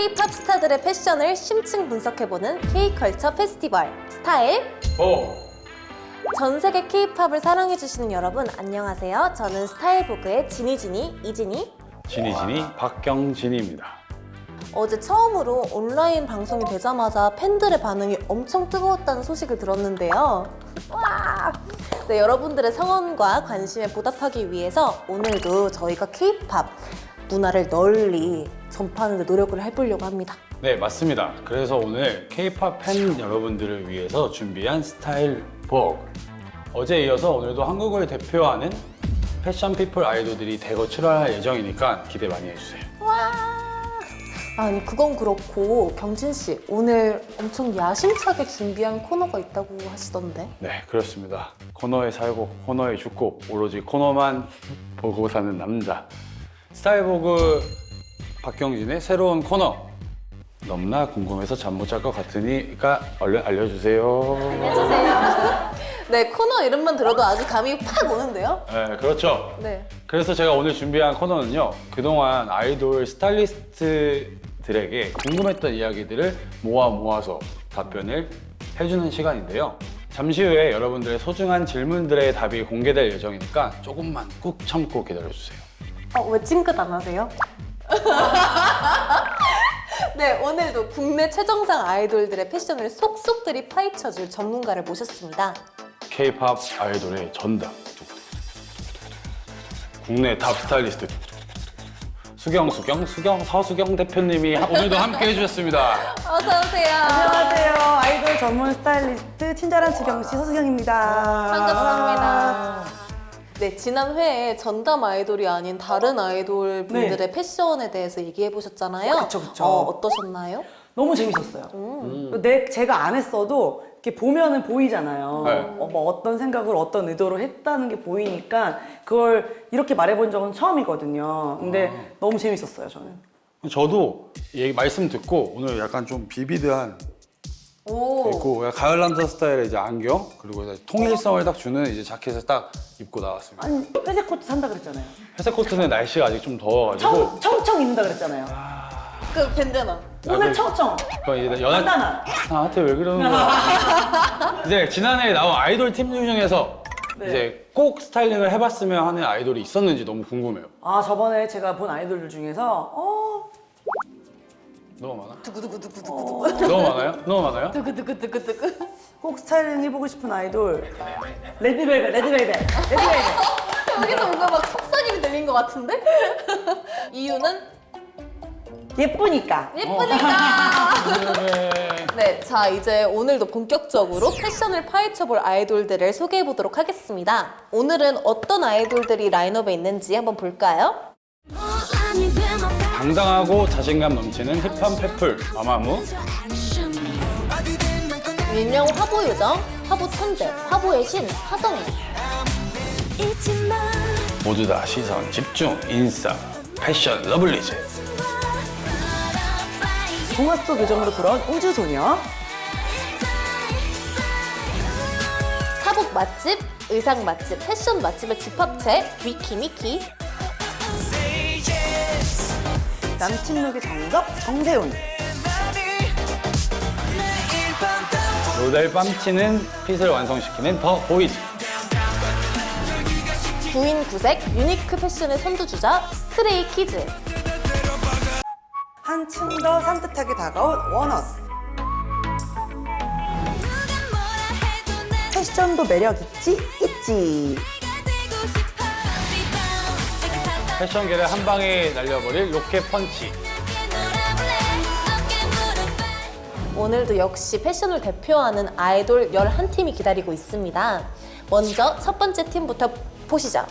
K-팝 스타들의 패션을 심층 분석해보는 K-컬처 페스티벌 스타일 전 세계 K-팝을 사랑해주시는 여러분 안녕하세요. 저는 스타일보그의 지니지니 이진이 지니지니 박경진입니다. 어제 처음으로 온라인 방송이 되자마자 팬들의 반응이 엄청 뜨거웠다는 소식을 들었는데요. 와! 네, 여러분들의 성원과 관심에 보답하기 위해서 오늘도 저희가 K-팝 문화를 널리 전파하는 데 노력을 해보려고 합니다. 네, 맞습니다. 그래서 오늘 K-팝 팬 여러분들을 위해서 준비한 스타일복. 어제에 이어서 오늘도 한국을 대표하는 패션 피플 아이돌들이 대거 출연할 예정이니까 기대 많이 해주세요. 와! 아니 그건 그렇고 경진 씨 오늘 엄청 야심차게 준비한 코너가 있다고 하시던데. 네, 그렇습니다. 코너에 살고 코너에 죽고 오로지 코너만 보고 사는 남자. 스타일보그 박경진의 새로운 코너. 너무나 궁금해서 잠 못 잘 것 같으니까 얼른 알려주세요. 해주세요. 네, 코너 이름만 들어도 아주 감이 팍 오는데요. 네, 그렇죠. 네. 그래서 제가 오늘 준비한 코너는요, 그동안 아이돌 스타일리스트들에게 궁금했던 이야기들을 모아서 답변을 해주는 시간인데요. 잠시 후에 여러분들의 소중한 질문들의 답이 공개될 예정이니까 조금만 꾹 참고 기다려주세요. 왜 찡긋 안 하세요? 네, 오늘도 국내 최정상 아이돌들의 패션을 속속들이 파헤쳐줄 전문가를 모셨습니다. K-팝 아이돌의 전담. 국내 탑 스타일리스트. 서수경 대표님이 오늘도 함께 해주셨습니다. 어서오세요. 안녕하세요. 아이돌 전문 스타일리스트 친절한 수경 씨 서수경입니다. 반갑습니다. 네, 지난 회에 전담 아이돌이 아닌 다른 아이돌 분들의 패션에 대해서 얘기해 보셨잖아요. 그쵸. 어떠셨나요? 너무 재밌었어요. 제가 안 했어도 이렇게 보면은 보이잖아요. 네. 뭐 어떤 생각을 어떤 의도로 했다는 게 보이니까 그걸 이렇게 말해본 적은 처음이거든요. 근데 너무 재밌었어요, 저는. 저도 말씀 듣고 오늘 약간 좀 비비드한 오. 있고 가을 남자 스타일의 이제 안경 그리고 이제 통일성을 딱 주는 이제 자켓을 딱 입고 나왔습니다. 아니, 회색 코트 산다 그랬잖아요. 회색 코트는 날씨가 아직 좀 더워가지고 청청 입는다 그랬잖아요. 그 밴드나. 오늘 청청. 그건 이제 간단한. 나한테 왜 그러는 거야? 이제 지난해 나온 아이돌 팀 중에서 네. 이제 꼭 스타일링을 해봤으면 하는 아이돌이 있었는지 너무 궁금해요. 아, 저번에 제가 본 아이돌들 중에서 너무 많아? 두구두구두구두구. 너무 많아요? 너무 많아요? 두구두구두구두구. 꼭 스타일링 해보고 싶은 아이돌 레드벨벳. 여기서 뭔가 막 속삭임이 들린 것 같은데? 이유는? 예쁘니까. 예쁘니까! 네. 네, 자 이제 오늘도 본격적으로 패션을 파헤쳐볼 아이돌들을 소개해보도록 하겠습니다. 오늘은 어떤 아이돌들이 라인업에 있는지 한번 볼까요? 당당하고 자신감 넘치는 힙합 페플 마마무, 일명 화보 요정, 화보 천재, 화보의 신, 화성인. 모두 다 시선 집중 인싸 패션 러블리즈. 동화 속 요정으로 돌아온 우주소녀. 사복 맛집, 의상 맛집, 패션 맛집의 집합체 위키미키. 남친룩의 정석 정재훈. 모델 뺨치는 핏을 완성시키는 더 보이즈. 부인 구색, 유니크 패션의 선두주자 스트레이 키즈. 한층 더 산뜻하게 다가온 원어스. 패션도 매력 있지. 패션계를 한 방에 날려버릴 로켓 펀치. 오늘도 역시 패션을 대표하는 아이돌 11팀이 기다리고 있습니다. 먼저 첫 번째 팀부터 보시죠.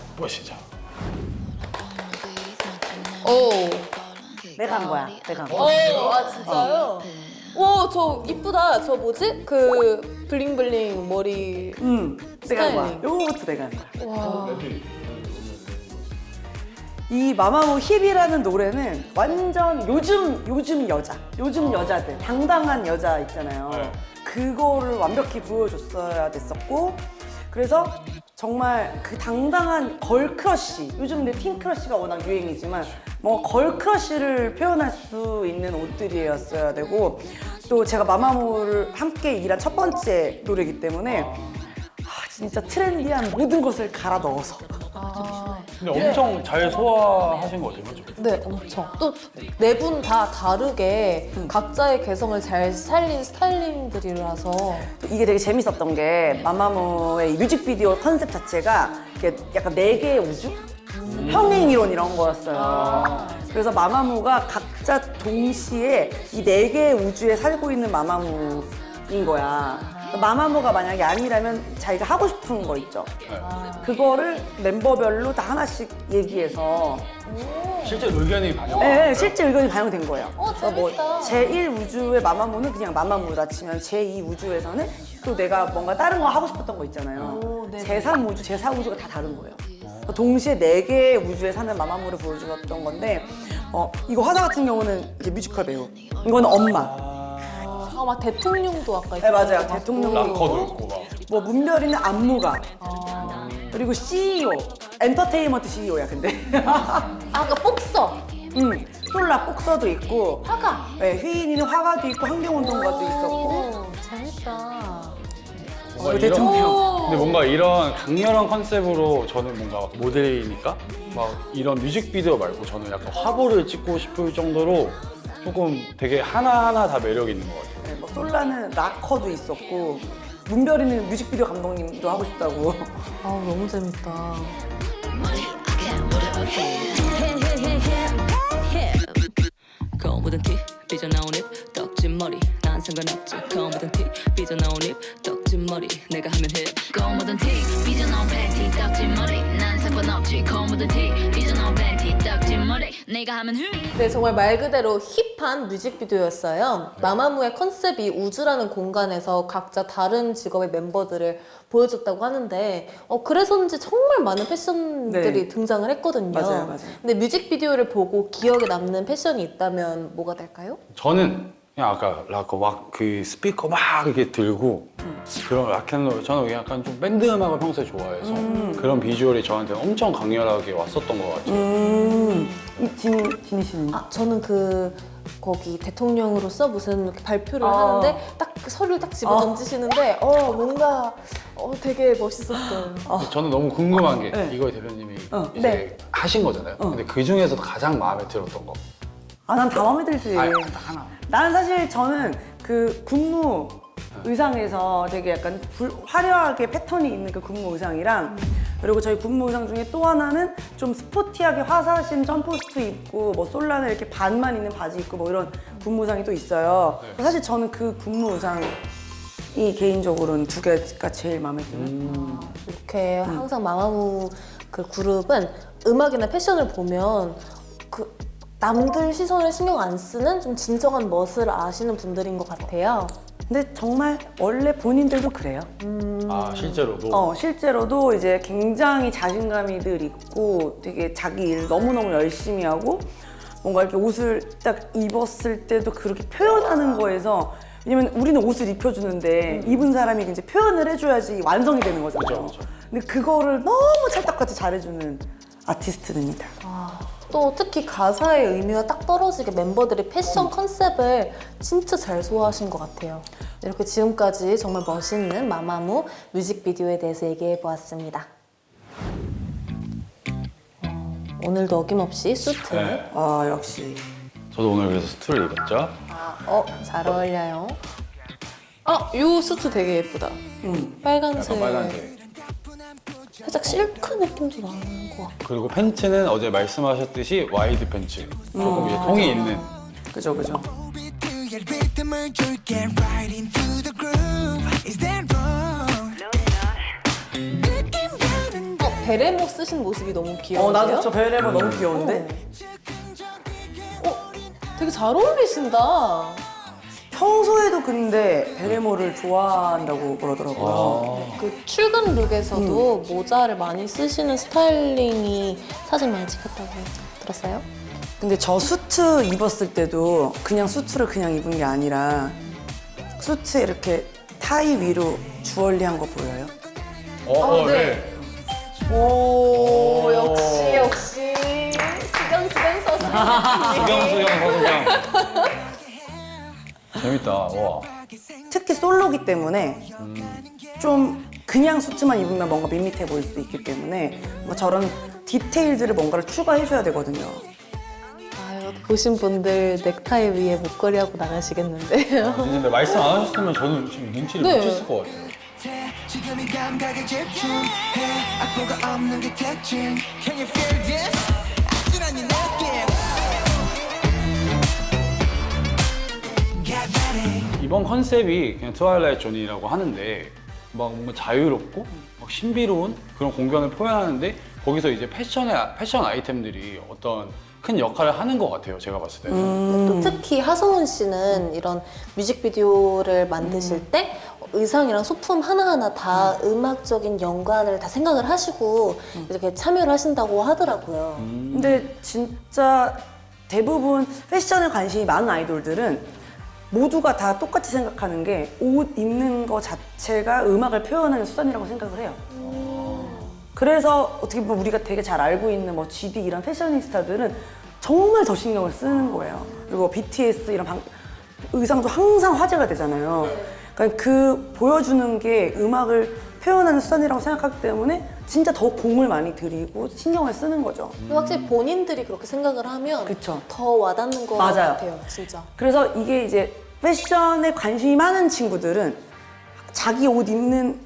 오. 내가 한 거야. 아 진짜요? 와, 저 이쁘다. 저 뭐지? 그 블링블링 머리. 내가 한 거야. 스타일링. 요거부터 내가 한 거야. 와. 이 마마무 힙이라는 노래는 완전 요즘 여자들 당당한 여자 있잖아요. 네. 그거를 완벽히 보여줬어야 됐었고, 그래서 정말 그 당당한 걸크러쉬, 요즘 근데 틴크러쉬가 워낙 유행이지만 뭐 걸크러쉬를 표현할 수 있는 옷들이었어야 되고, 또 제가 마마무를 함께 일한 첫 번째 노래이기 때문에 진짜 트렌디한 모든 것을 갈아 넣어서. 근데 엄청 잘 소화하신 것 같아요, 맞죠? 네, 엄청. 또 네 분 다 다르게 각자의 개성을 잘 살린 스타일링들이라서 이게 되게 재밌었던 게 마마무의 이 뮤직비디오 컨셉 자체가 이게 약간 네 개의 우주? 평행 이론 이런 거였어요. 그래서 마마무가 각자 동시에 이 네 개의 우주에 살고 있는 마마무인 거야. 마마무가 만약에 아니라면 자기가 하고 싶은 거 있죠. 그거를 멤버별로 다 하나씩 얘기해서 실제 의견이 반영. 네, 실제 의견이 반영된 거예요. 재밌다. 뭐 제1우주의 마마무는 그냥 마마무다 치면 제2우주에서는 또 내가 뭔가 다른 거 하고 싶었던 거 있잖아요. 네네. 제3우주, 제4우주가 다 다른 거예요. 동시에 4개의 우주에 사는 마마무를 보여주었던 건데, 이거 화사 같은 경우는 이제 뮤지컬 배우, 이거는 엄마. 막 대통령도 아까 네, 맞아요. 있었던 것 대통령도 랑커도 있고 막. 뭐 문별이는 안무가, 그리고 CEO, 엔터테인먼트 CEO야 근데. 아까 복서, 솔라 복서도 있고, 화가. 네, 휘인이는 화가도 있고 환경운동가도 있었고. 재밌다. 뭔가 대통령. 근데 뭔가 이런 강렬한 컨셉으로 저는 뭔가 모델이니까 막 이런 뮤직비디오 말고 저는 약간 화보를 찍고 싶을 정도로 조금 되게 하나하나 다 매력 있는 것 같아요. 네, 뭐 솔라는 락커도 있었고, 문별이는 뮤직비디오 감독님도 하고 싶다고. 아우, 너무 재밌다. 검은 티 삐져나온 입 떡진 머리 난 상관없지 검은 티 삐져나온 입 떡진 머리 내가 하면 해 검은 티 삐져나온 팬티 떡진 머리 난 상관없지 검은 티 삐져나온 팬티 떡진 머리 내가 하면 해 네, 정말 말 그대로 힙한 뮤직비디오였어요. 마마무의 컨셉이 우주라는 공간에서 각자 다른 직업의 멤버들을 보여줬다고 하는데 그래서인지 정말 많은 패션들이 네. 등장을 했거든요. 맞아요, 맞아요. 근데 뮤직비디오를 보고 기억에 남는 패션이 있다면 뭐가 될까요? 저는 그냥 아까 락커 막 그 스피커 막 이렇게 들고 그런 락앤롤, 저는 약간 좀 밴드 음악을 평소에 좋아해서 그런 비주얼이 저한테 엄청 강렬하게 왔었던 것 같아요. 진희 씨는? 저는 거기 대통령으로서 무슨 이렇게 발표를 아. 하는데 딱 그 서류를 딱 집어 던지시는데 뭔가 되게 멋있었어요. 저는 너무 궁금한 게 네. 이거 대표님이 이제 네. 하신 거잖아요. 근데 그 중에서 가장 마음에 들었던 거. 난 다 마음에 들지. 딱 하나. 나는 사실 저는 그 군무 의상에서 되게 약간 화려하게 패턴이 있는 그 군무 의상이랑, 그리고 저희 군무 의상 중에 또 하나는 좀 스포티하게 화사하신 점퍼스트 입고 뭐 솔라는 이렇게 반만 있는 바지 입고 뭐 이런 군무 의상이 또 있어요. 네. 사실 저는 그 군무 의상이 개인적으로는 두 개가 제일 마음에 들어요. 이렇게 항상 마마무 그 그룹은 음악이나 패션을 보면 그 남들 시선을 신경 안 쓰는 좀 진정한 멋을 아시는 분들인 것 같아요. 근데 정말 원래 본인들도 그래요. 아, 실제로도? 실제로도 이제 굉장히 자신감이 늘 있고 되게 자기 일 너무너무 열심히 하고, 뭔가 이렇게 옷을 딱 입었을 때도 그렇게 표현하는 거에서, 왜냐면 우리는 옷을 입혀주는데 입은 사람이 이제 표현을 해줘야지 완성이 되는 거잖아요. 그죠, 그죠. 근데 그거를 너무 찰떡같이 잘해주는 아티스트입니다. 또 특히 가사의 의미와 딱 떨어지게 멤버들이 패션 컨셉을 진짜 잘 소화하신 것 같아요. 이렇게 지금까지 정말 멋있는 마마무 뮤직비디오에 대해서 얘기해보았습니다. 오늘도 어김없이 수트. 네. 아, 역시. 저도 오늘 그래서 수트를 입었죠. 잘 어울려요. 이 수트 되게 예쁘다. 빨간색. 약간 빨간색. 살짝 실크 느낌도 나는 것 같고. 그리고 팬츠는 어제 말씀하셨듯이 와이드 팬츠. 조금 이제 통이 있는. 그죠, 그죠. rhythm을 줄게 right into the groove. Is that wrong? 느낌 나는 베레모 쓰신 모습이 너무 귀여운데요? 나도 저 베레모 너무 귀여운데? 되게 잘 어울리신다. 평소에도 근데 베레모를 좋아한다고 그러더라고요. 그 출근 룩에서도 모자를 많이 쓰시는 스타일링이 사진 많이 찍혔다고 들었어요? 근데 저 수트 입었을 때도 그냥 수트를 그냥 입은 게 아니라 수트에 이렇게 타이 위로 주얼리 한 거 보여요? 네. 오, 역시 수경 선수. 수경 선수장. 재밌다. 와. 특히 솔로기 때문에 좀 그냥 수트만 입으면 뭔가 밋밋해 보일 수도 있기 때문에 뭐 저런 디테일들을 뭔가를 추가해줘야 되거든요. 아유, 보신 분들 넥타이 위에 목걸이 하고 나가시겠는데요. 근데 말씀 안 하셨으면 저는 지금 눈치를 네. 못 챘을 것 같아요. 지금 이 감각에 집중해 악보가 없는 게 특징 Can you feel this? 아찔한 이 느낌 Get ready 이번 컨셉이 그냥 트와일라이트 존이라고 하는데 막 뭔가 자유롭고 막 신비로운 그런 공간을 표현하는데 거기서 이제 패션 아이템들이 어떤 큰 역할을 하는 것 같아요. 제가 봤을 때는. 또 특히 하성운 씨는 이런 뮤직비디오를 만드실 때 의상이랑 소품 하나하나 다 음악적인 연관을 다 생각을 하시고 이렇게 참여를 하신다고 하더라고요. 근데 진짜 대부분 패션에 관심이 많은 아이돌들은 모두가 다 똑같이 생각하는 게 옷 입는 거 자체가 음악을 표현하는 수단이라고 생각을 해요. 그래서 어떻게 보면 우리가 되게 잘 알고 있는 뭐 GD 이런 패셔니스타들은 정말 더 신경을 쓰는 거예요. 그리고 BTS 이런 의상도 항상 화제가 되잖아요. 그러니까 그 보여주는 게 음악을 표현하는 수단이라고 생각하기 때문에 진짜 더 공을 많이 들이고 신경을 쓰는 거죠. 근데 확실히 본인들이 그렇게 생각을 하면 그쵸. 더 와닿는 것 맞아요. 같아요, 진짜. 그래서 이게 이제 패션에 관심이 많은 친구들은 자기 옷 입는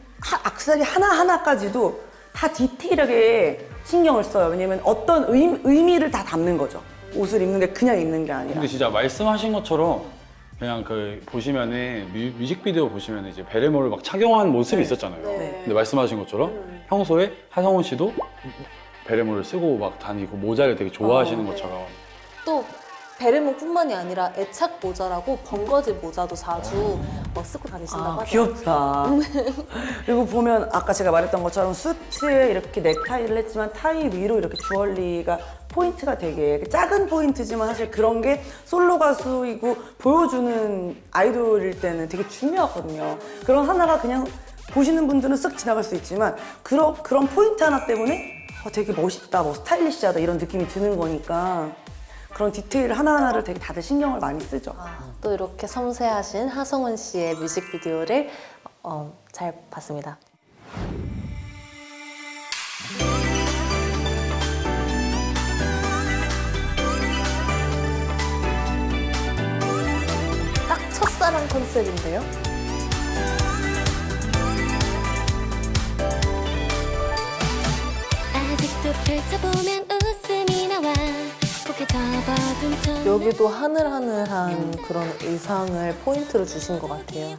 액세서리 하나하나까지도 다 디테일하게 신경을 써요. 왜냐면 어떤 의미를 다 담는 거죠. 옷을 입는 게 그냥 입는 게 아니라. 근데 진짜 말씀하신 것처럼 그냥 그 보시면은 뮤직비디오 보시면은 이제 베레모를 막 착용한 모습이 있었잖아요. 네. 근데 말씀하신 것처럼 평소에 하성운 씨도 베레모를 쓰고 막 다니고 모자를 되게 좋아하시는 것처럼. 또 베레모뿐만이 아니라 애착 모자라고 번거지 모자도 자주 쓰고 다니신다고 하죠. 귀엽다. 그리고 보면 아까 제가 말했던 것처럼 수트에 이렇게 넥타이를 했지만 타이 위로 이렇게 주얼리가 포인트가 되게 작은 포인트지만 사실 그런 게 솔로 가수이고 보여주는 아이돌일 때는 되게 중요하거든요. 그런 하나가 그냥 보시는 분들은 쓱 지나갈 수 있지만 그런 포인트 하나 때문에 되게 멋있다, 뭐 스타일리시하다 이런 느낌이 드는 거니까 그런 디테일 하나하나를 되게 다들 신경을 많이 쓰죠. 또 이렇게 섬세하신 하성운 씨의 뮤직비디오를 잘 봤습니다. 딱 첫사랑 컨셉인데요? 아직도 펼쳐보면 웃음이 나와 고개 접어둔 척 여기도 하늘하늘한 그런 의상을 포인트로 주신 것 같아요.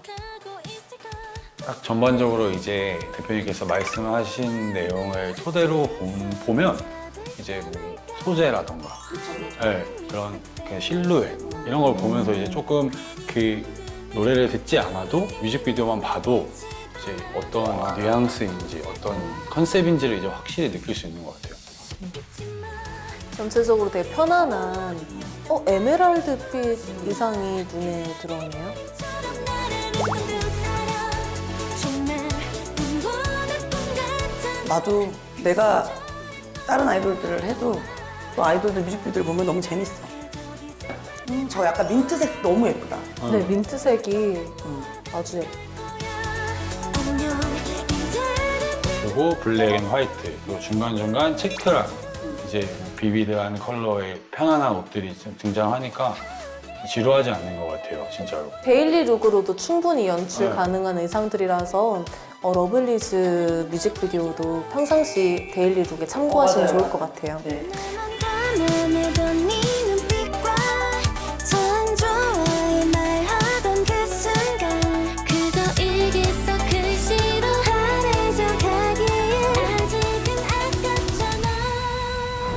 딱 전반적으로 이제 대표님께서 말씀하신 내용을 토대로 보면 이제 뭐 소재라던가 네, 그런 그 실루엣 이런 걸 보면서 이제 조금 그 노래를 듣지 않아도 뮤직비디오만 봐도 이제 어떤 뉘앙스인지 어떤 컨셉인지를 이제 확실히 느낄 수 있는 것 같아요. 전체적으로 되게 편안한 에메랄드빛 의상이 눈에 들어오네요. 나도 내가 다른 아이돌들을 해도 또 아이돌들 뮤직비디오를 보면 너무 재밌어. 저 약간 민트색 너무 예쁘다. 네, 민트색이 아주 그리고 블랙 앤 화이트 그리고 중간중간 체크랑 이제 비비드한 컬러의 편안한 옷들이 등장하니까 지루하지 않는 것 같아요, 진짜로. 데일리 룩으로도 충분히 연출 네. 가능한 의상들이라서 러블리즈 뮤직비디오도 평상시 데일리 룩에 참고하시면 맞아요. 좋을 것 같아요. 네. 밤에도 네 눈빛과 전 좋아해 말하던 그 순간 그저 일기 속 글씨로 환해져 가기에 아직은 아깝잖아.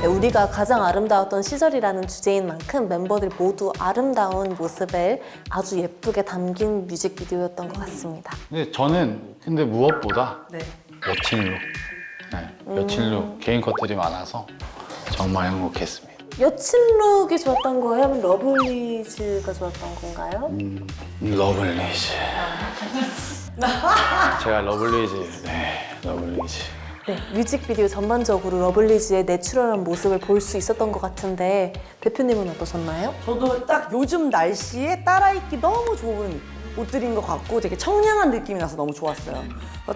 네, 우리가 가장 아름다웠던 시절이라는 주제인 만큼 멤버들 모두 아름다운 모습을 아주 예쁘게 담긴 뮤직비디오였던 것 같습니다. 근데 저는 근데 무엇보다 네. 여친 룩, 여친 룩 개인 컷들이 많아서 정말 행복했습니다. 여친 룩이 좋았던 거예요? 아니면 러블리즈가 좋았던 건가요? 러블리즈. 제가 러블리즈, 네, 러블리즈. 네, 뮤직비디오 전반적으로 러블리즈의 내추럴한 모습을 볼 수 있었던 것 같은데 대표님은 어떠셨나요? 저도 딱 요즘 날씨에 따라입기 너무 좋은 옷들인 것 같고 되게 청량한 느낌이 나서 너무 좋았어요.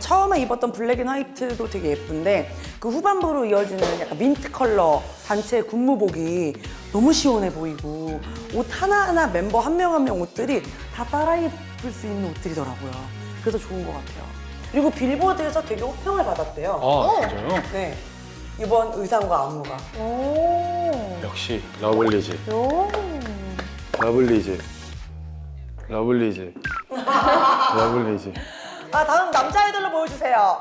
처음에 입었던 블랙 앤 화이트도 되게 예쁜데 그 후반부로 이어지는 약간 민트 컬러 단체 군무복이 너무 시원해 보이고 옷 하나하나 멤버 한 명 한 명 옷들이 다 따라 입을 수 있는 옷들이더라고요. 그래서 좋은 것 같아요. 그리고 빌보드에서 되게 호평을 받았대요. 아, 진짜요? 네. 이번 의상과 안무가. 오. 역시 러블리즈. 오. 러블리즈. 러블리즈. 러블리즈. 아, 다음 남자 아이돌로 보여주세요.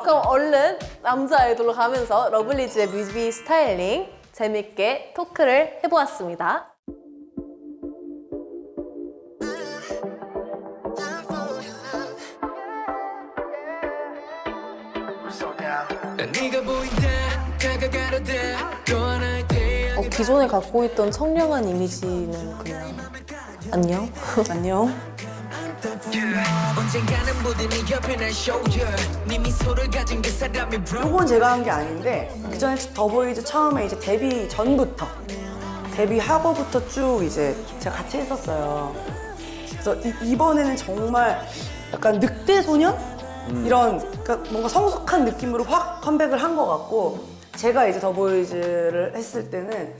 그럼 얼른 남자 아이돌로 가면서 러블리즈의 뮤비 스타일링 재밌게 토크를 해보았습니다. 네가 보인다 다가가려 돼 또 하나의 태양이 기존에 갖고 있던 청량한 이미지는 그냥 안녕? 안녕. 언젠가는 모두 네 옆에 날 shoulder 네 미소를 가진 그 사람이 요건 제가 한 게 아닌데 그 전에 더보이즈 처음에 이제 데뷔 전부터 데뷔하고부터 쭉 이제 제가 같이 했었어요. 그래서 이번에는 정말 약간 늑대 소년 이런 그러니까 뭔가 성숙한 느낌으로 확 컴백을 한 것 같고 제가 이제 더보이즈를 했을 때는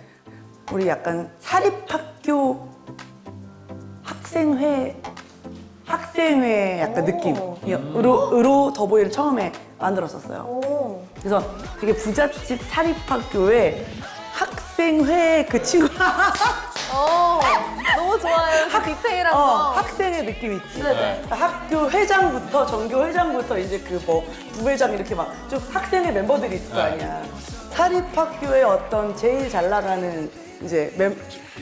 우리 약간 사립학교 학생회 약간 느낌으로 더보이를 처음에 만들었었어요. 오. 그래서 되게 부잣집 사립학교에 학생회 그 친구 너무 좋아요. 그 디테일한 거. 학생의 느낌 있지. 네네. 학교 회장부터 전교 회장부터 이제 그 뭐 부회장 이렇게 막 쭉 학생회 멤버들이 있을 거 아니야. 사립학교의 어떤 제일 잘 나가는 이제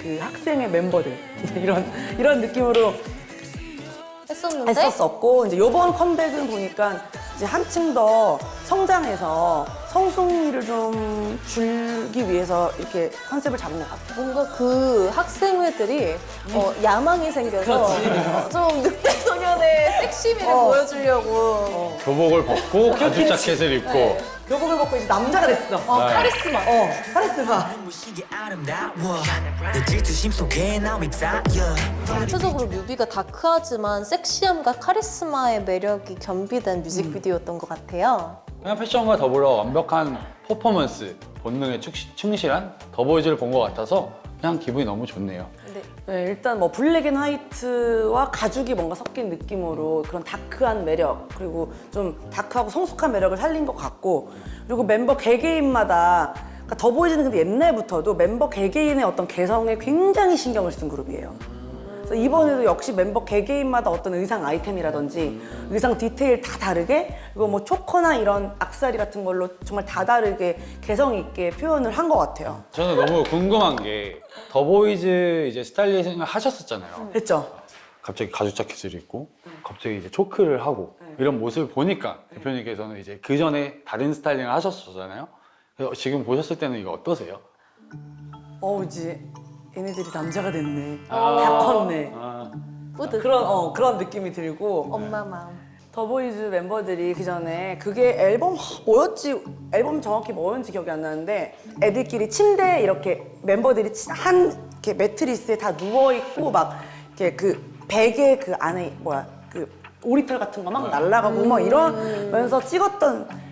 그 학생회 멤버들 이런 느낌으로 했었는데 했었었고 이제 이번 컴백은 보니까 이제 한층 더 성장해서 성숙미를 좀 줄기 위해서 이렇게 컨셉을 잡은 것 같아요. 뭔가 그 학생회들이 야망이 생겨서 좀 늑대 소년의 섹시미를 보여주려고 교복을 벗고 가죽 자켓을 입고 교복을 벗고 이제 남자가 됐어. 카리스마. 카리스마. 무시게 아름다워 내 질투심 속에 나 위다여 전체적으로 뮤비가 다크하지만 섹시함과 카리스마의 매력이 겸비된 뮤직비디오였던 것 같아요. 그냥 패션과 더불어 완벽한 퍼포먼스, 본능에 충실한 더보이즈를 본 것 같아서 그냥 기분이 너무 좋네요. 네, 일단 뭐 블랙 앤 화이트와 가죽이 뭔가 섞인 느낌으로 그런 다크한 매력 그리고 좀 다크하고 성숙한 매력을 살린 것 같고 그리고 멤버 개개인마다 그러니까 더보이즈는 근데 옛날부터도 멤버 개개인의 어떤 개성에 굉장히 신경을 쓴 그룹이에요. 그래서 이번에도 역시 멤버 개개인마다 어떤 의상 아이템이라든지 의상 디테일 다 다르게 그리고 뭐 초커나 이런 악세사리 같은 걸로 정말 다 다르게 개성 있게 표현을 한 것 같아요. 저는 너무 궁금한 게 더보이즈 이제 스타일리스트를 하셨었잖아요. 했죠? 갑자기 가죽 자켓을 입고 갑자기 이제 초크를 하고 이런 모습을 보니까 대표님께서는 이제 그 전에 다른 스타일링을 하셨었잖아요. 그래서 지금 보셨을 때는 이거 어떠세요? 이제 얘네들이 남자가 됐네. 다 컸네. 뿌듯. 그런 느낌이 들고 엄마 마음. 더보이즈 멤버들이 그 전에 그게 앨범 뭐였지? 앨범 정확히 뭐였는지 기억이 안 나는데 애들끼리 침대에 이렇게 멤버들이 이렇게 매트리스에 다 누워 있고 막 이렇게 그 베개 그 안에 그 오리털 같은 거 막 날아가고 막 이러면서 찍었던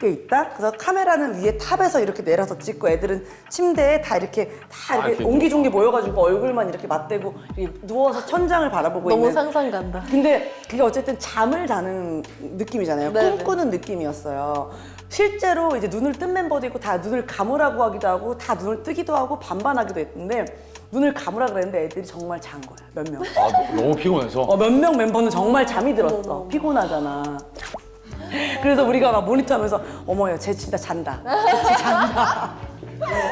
게 있다. 그래서 카메라는 위에 탑에서 이렇게 내려서 찍고 애들은 침대에 다 이렇게 이렇게 옹기종기 모여가지고 얼굴만 이렇게 맞대고 이렇게 누워서 천장을 바라보고 너무 있는. 상상 간다. 근데 그게 어쨌든 잠을 자는 느낌이잖아요. 네네. 꿈꾸는 느낌이었어요. 실제로 이제 눈을 뜬 멤버도 있고 다 눈을 감으라고 하기도 하고 다 눈을 뜨기도 하고 반반하기도 했는데 눈을 감으라 그랬는데 애들이 정말 잔 거야. 몇 명. 너무 피곤해서 몇 명 멤버는 정말 잠이 들었어. 피곤하잖아. 그래서 우리가 막 모니터하면서 어머야 쟤 진짜 잔다. 쟤 잔다.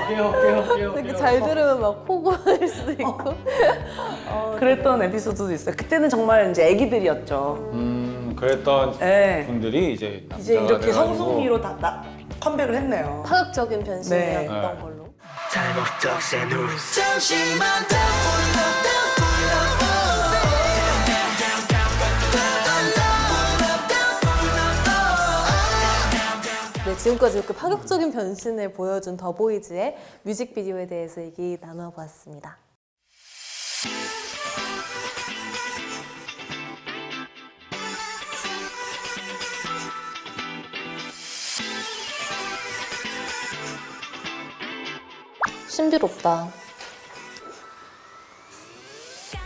깨워 이렇게 잘 들으면 막 포고일 수도 있고. 그랬던 에피소드도 있어요. 그때는 정말 이제 애기들이었죠. 그랬던 네. 분들이 이제 남자가 이제 이렇게 돼가지고 성숙미로 컴백을 했네요. 파격적인 변신이었던 네. 걸로. 잠시만 더 지금까지 이렇게 파격적인 변신을 보여준 더보이즈의 뮤직비디오에 대해서 얘기 나눠보았습니다. 신비롭다.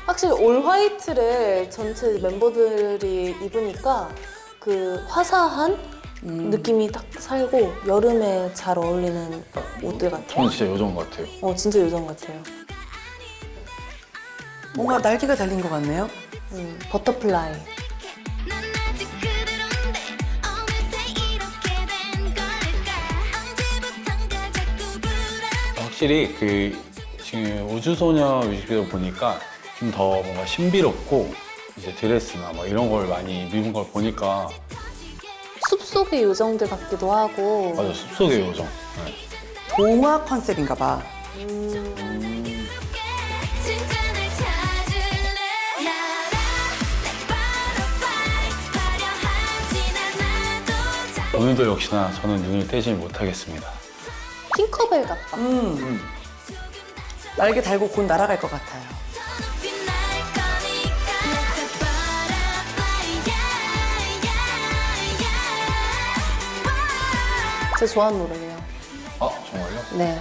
확실히 올 화이트를 전체 멤버들이 입으니까 그 화사한 느낌이 딱 살고 여름에 잘 어울리는 옷들 같아요. 저는 진짜 요정 같아요. 진짜 요정 같아요. 뭔가 날개가 달린 것 같네요. 버터플라이. 난 아직 그대로인데 어느새 이렇게 된 걸까 언제부턴가 자꾸 불안 확실히 그 지금 우주소녀 뮤직비디오 보니까 좀 더 뭔가 신비롭고 이제 드레스나 막 이런 걸 많이 입은 걸 보니까 숲속의 요정들 같기도 하고. 맞아 숲속의 요정. 네. 동화 컨셉인가 봐. 진짜 날 찾을래 나라 like butterfly 화려하진 않아도 오늘도 역시나 저는 눈을 떼지 못하겠습니다. 팅커벨 같다. 날개 달고 곧 날아갈 것 같아요. 높이 날 거니까 like a butterfly yeah, yeah, yeah. 제 좋아하는 노래예요. 아 정말요? 네.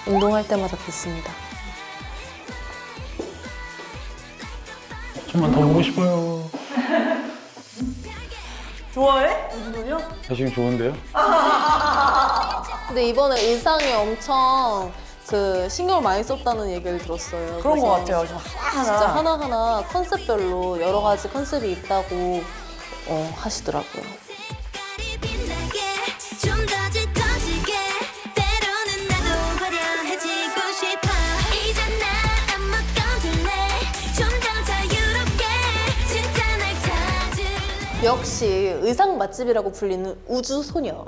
운동할 때마다 듣습니다. 좀만 더 보고 싶어요. 좋아해? 우주소녀? 지금 좋은데요? 근데 이번에 의상에 엄청 그 신경을 많이 썼다는 얘기를 들었어요. 그런 그래서 것 같아요. 좀 하나하나. 진짜 하나하나 컨셉별로 여러 가지 컨셉이 있다고 하시더라고요. 빛깔이 빛나게 좀 더 짙어지게 때로는 나도 화려해지고 싶어 이제 나 아무 건들래 좀 더 자유롭게 진짜 날 찾을래 역시 의상 맛집이라고 불리는 우주소녀.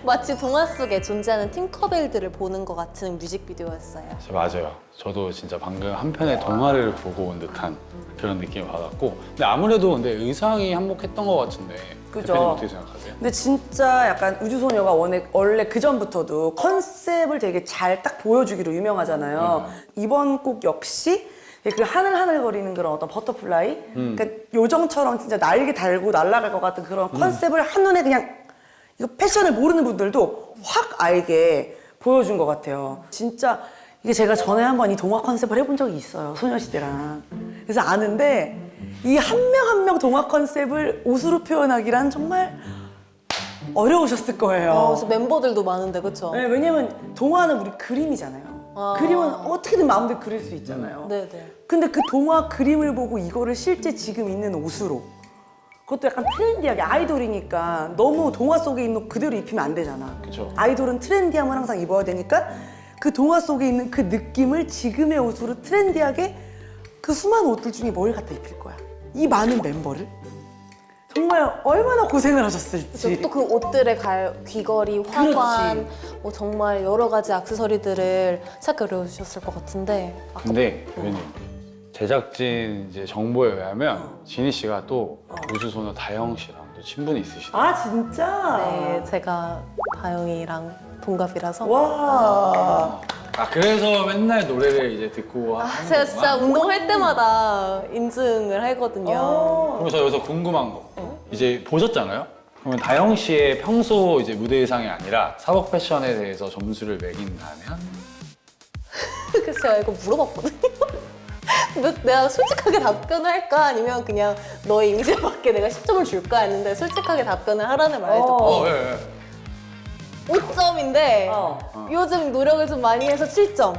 마치 동화 속에 존재하는 팅커벨들을 보는 것 같은 뮤직비디오였어요. 맞아요. 저도 진짜 방금 한 편의 동화를 보고 온 듯한 그런 느낌을 받았고 근데 아무래도 근데 의상이 한몫했던 것 같은데 그죠. 대표님 어떻게 생각하세요? 근데 진짜 약간 우주소녀가 원래 그전부터도 컨셉을 되게 잘 딱 보여주기로 유명하잖아요. 이번 곡 역시 그 하늘하늘거리는 그런 어떤 버터플라이? 그러니까 요정처럼 진짜 날개 달고 날아갈 것 같은 그런 컨셉을 한눈에 그냥 이거 패션을 모르는 분들도 확 알게 보여준 것 같아요. 진짜 이게 제가 전에 한번 이 동화 컨셉을 해본 적이 있어요. 소녀시대랑. 그래서 아는데 이 한 명 한 명 동화 컨셉을 옷으로 표현하기란 정말 어려우셨을 거예요. 그래서 멤버들도 많은데 그쵸? 네, 왜냐면 동화는 우리 그림이잖아요. 그림은 어떻게든 마음대로 그릴 수 있잖아요. 네네. 근데 그 동화 그림을 보고 이거를 실제 지금 있는 옷으로 그것도 약간 트렌디하게 아이돌이니까 너무 동화 속에 있는 옷 그대로 입히면 안 되잖아. 그쵸. 아이돌은 트렌디함을 항상 입어야 되니까 그 동화 속에 있는 그 느낌을 지금의 옷으로 트렌디하게 그 수많은 옷들 중에 뭘 갖다 입힐 거야. 이 많은 멤버를 정말 얼마나 고생을 하셨을지. 또 그 옷들의 귀걸이, 화관, 뭐 정말 여러 가지 액세서리들을 찾기 어려우셨을 것 같은데. 근데 대표님 제작진 이제 정보에 의하면 지니 씨가 또 우주소녀 다영 씨랑 또 친분이 있으시다. 아 진짜? 네, 제가 다영이랑 동갑이라서. 와. 아 그래서 맨날 노래를 이제 듣고 하는 제가 거구나. 진짜 운동할 때마다 인증을 하거든요. 그럼 저 여기서 궁금한 거 이제 보셨잖아요? 그러면 다영 씨의 평소 이제 무대 의상이 아니라 사복 패션에 대해서 점수를 매긴다면? 그래서 제가 이거 물어봤거든요. 내가 솔직하게 답변을 할까 아니면 그냥 너의 이미지에 맞게 내가 10점을 줄까 했는데 솔직하게 답변을 하라는 말을 듣고 예, 예. 5점인데 요즘 노력을 좀 많이 해서 7점.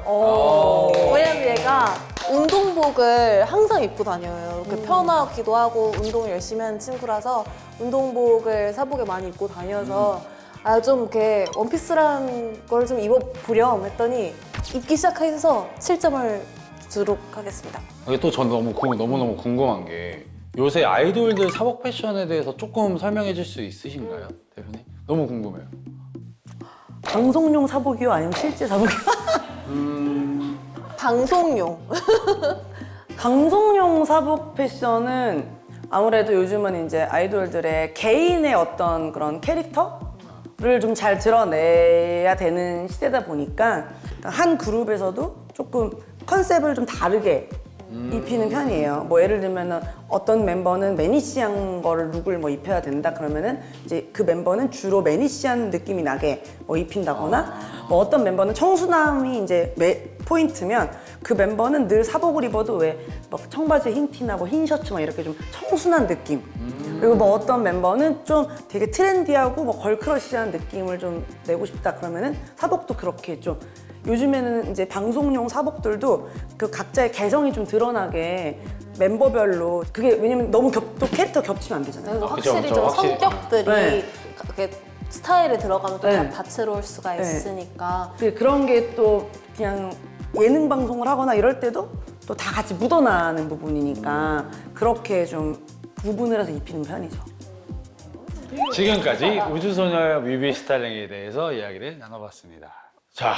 왜냐면 얘가 운동복을 항상 입고 다녀요. 이렇게 편하기도 하고 운동을 열심히 하는 친구라서 운동복을 사복에 많이 입고 다녀서 아 좀 이렇게 원피스란 걸 좀 입어보렴 했더니 입기 시작해서 7점을 주도록 하겠습니다. 이게 또 전 너무너무 궁금한 게 요새 아이돌들 사복 패션에 대해서 조금 설명해 줄 수 있으신가요, 대표님? 너무 궁금해요. 방송용 사복이요? 아니면 실제 사복이요? 방송용. 방송용 사복 패션은 아무래도 요즘은 이제 아이돌들의 개인의 어떤 그런 캐릭터? 를 좀 잘 드러내야 되는 시대다 보니까 한 그룹에서도 조금 컨셉을 좀 다르게 입히는 편이에요. 뭐 예를 들면은 어떤 멤버는 매니시한 거를 룩을 뭐 입혀야 된다 그러면은 이제 그 멤버는 주로 매니시한 느낌이 나게 뭐 입힌다거나 뭐 어떤 멤버는 청순함이 이제 포인트면 그 멤버는 늘 사복을 입어도 왜 막 청바지에 흰 티나 뭐 흰 셔츠 막 이렇게 좀 청순한 느낌. 그리고 뭐 어떤 멤버는 좀 되게 트렌디하고 뭐 걸크러쉬한 느낌을 좀 내고 싶다 그러면은 사복도 그렇게 좀 요즘에는 이제 방송용 사복들도 그 각자의 개성이 좀 드러나게 멤버별로 그게 왜냐면 너무 또 캐릭터 겹치면 안 되잖아요. 확실히 그쵸, 좀 확실히. 성격들이 네. 이렇게 스타일에 들어가면 또 네. 다채로울 수가 네. 있으니까. 그런 게 또 그냥 예능 방송을 하거나 이럴 때도 또 다 같이 묻어나는 부분이니까 그렇게 좀 구분을 해서 입히는 편이죠. 지금까지 우주소녀 뮤비 스타일링에 대해서 이야기를 나눠봤습니다. 자,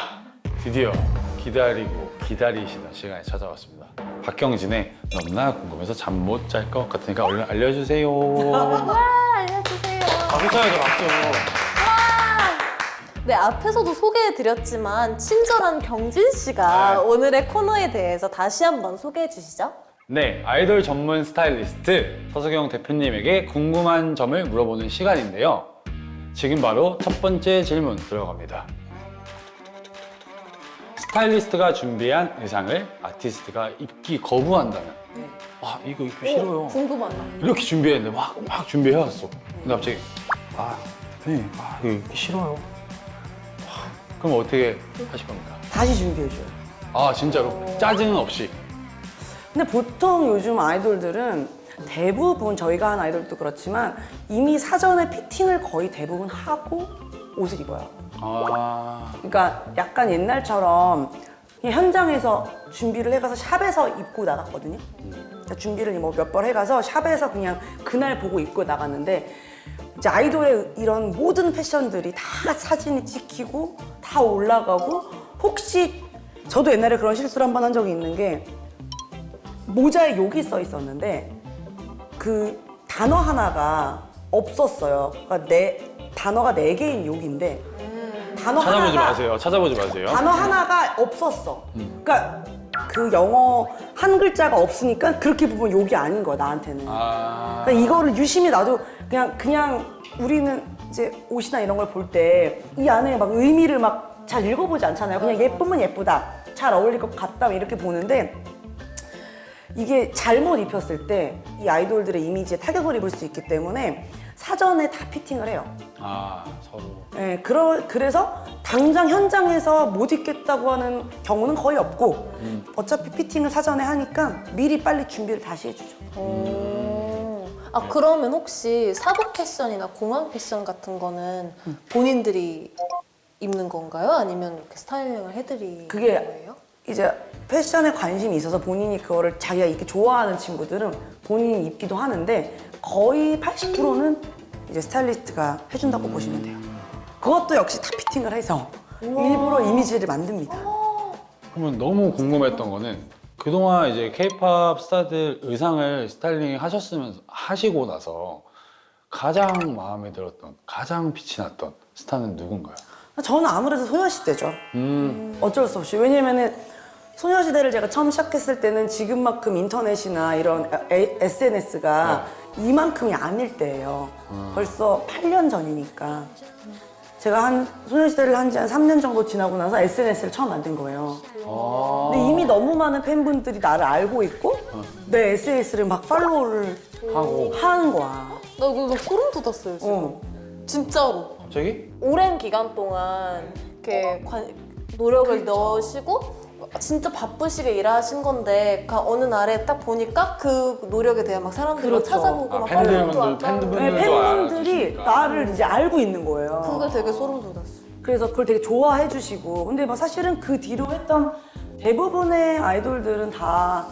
드디어 기다리고 기다리시던 시간이 찾아왔습니다. 박경진의 너무나 궁금해서 잠 못 잘 것 같으니까 얼른 알려주세요. 알려주세요. 박수 쳐야죠, 박수. 네, 앞에서도 소개해드렸지만 친절한 경진 씨가 네. 오늘의 코너에 대해서 다시 한번 소개해 주시죠. 네, 아이돌 전문 스타일리스트 서수경 대표님에게 궁금한 점을 물어보는 시간인데요. 지금 바로 첫 번째 질문 들어갑니다. 스타일리스트가 준비한 의상을 아티스트가 입기 거부한다면 아, 이거 입기 싫어요. 궁금하다. 이렇게 준비했는데 막 준비해왔어. 근데 갑자기 선생님, 이거 입기 싫어요. 그럼 어떻게 하실 겁니까? 다시 준비해줘요. 아, 진짜로? 짜증 없이? 근데 보통 요즘 아이돌들은 대부분 저희가 하는 아이돌도 그렇지만 이미 사전에 피팅을 거의 대부분 하고 옷을 입어요. 아, 그러니까 약간 옛날처럼 그냥 현장에서 준비를 해가서 샵에서 입고 나갔거든요. 그러니까 준비를 뭐 몇 번 해가서 샵에서 그냥 그날 보고 입고 나갔는데 이제 아이돌의 이런 모든 패션들이 다 사진이 찍히고 다 올라가고 혹시 저도 옛날에 그런 실수를 한 번 한 적이 있는 게 모자에 욕이 써 있었는데 그 단어 하나가 없었어요. 그러니까 단어가 4개인 욕인데 단어 찾아보지 하나가 마세요. 찾아보지 마세요. 단어 하나가 없었어. 그러니까 그 영어 한 글자가 없으니까 그렇게 보면 욕이 아닌 거야 나한테는. 아, 그러니까 이거를 유심히 나도 그냥 우리는 이제 옷이나 이런 걸 볼 때 이 안에 막 의미를 막 잘 읽어보지 않잖아요. 그냥 예쁘면 예쁘다, 잘 어울릴 것 같다 이렇게 보는데 이게 잘못 입혔을 때 이 아이돌들의 이미지에 타격을 입을 수 있기 때문에 사전에 다 피팅을 해요. 서로. 네, 그래서 당장 현장에서 못 입겠다고 하는 경우는 거의 없고 어차피 피팅을 사전에 하니까 미리 빨리 준비를 다시 해주죠. 아, 그러면 혹시 사복 패션이나 공항 패션 같은 거는 본인들이 입는 건가요? 아니면 이렇게 스타일링을 해드리는 그게 거예요? 이제 패션에 관심이 있어서 본인이 그거를 자기가 이렇게 좋아하는 친구들은 본인이 입기도 하는데 거의 80%는 이제 스타일리스트가 해준다고 보시면 돼요. 그것도 역시 다 피팅을 해서 일부러 이미지를 만듭니다. 그러면 너무 궁금했던 거는 그동안 이제 K-팝 스타들 의상을 스타일링 하시고 나서 가장 마음에 들었던, 가장 빛이 났던 스타는 누군가요? 저는 아무래도 소녀시대죠. 어쩔 수 없이. 왜냐면은 소녀시대를 제가 처음 시작했을 때는 지금만큼 인터넷이나 이런 SNS가 이만큼이 아닐 때예요. 벌써 8년 전이니까. 제가 소녀시대를 한 지 한 3년 정도 지나고 나서 SNS를 처음 만든 거예요. 근데 이미 너무 많은 팬분들이 나를 알고 있고 내 SNS를 막 팔로우를 하는 거야. 나 그거 소름 돋았어요, 지금. 진짜로. 갑자기? 오랜 기간 동안 이렇게 노력을 넣으시고 진짜 바쁘시게 일하신 건데 어느 날에 딱 보니까 그 노력에 대해 막 사람들이 막 그렇죠. 찾아보고 막 팬분들도 네, 팬분들이 알아주시니까. 나를 이제 알고 있는 거예요. 그게 되게 소름 돋았어. 그래서 그걸 되게 좋아해 주시고 근데 뭐 사실은 그 뒤로 했던 대부분의 아이돌들은 다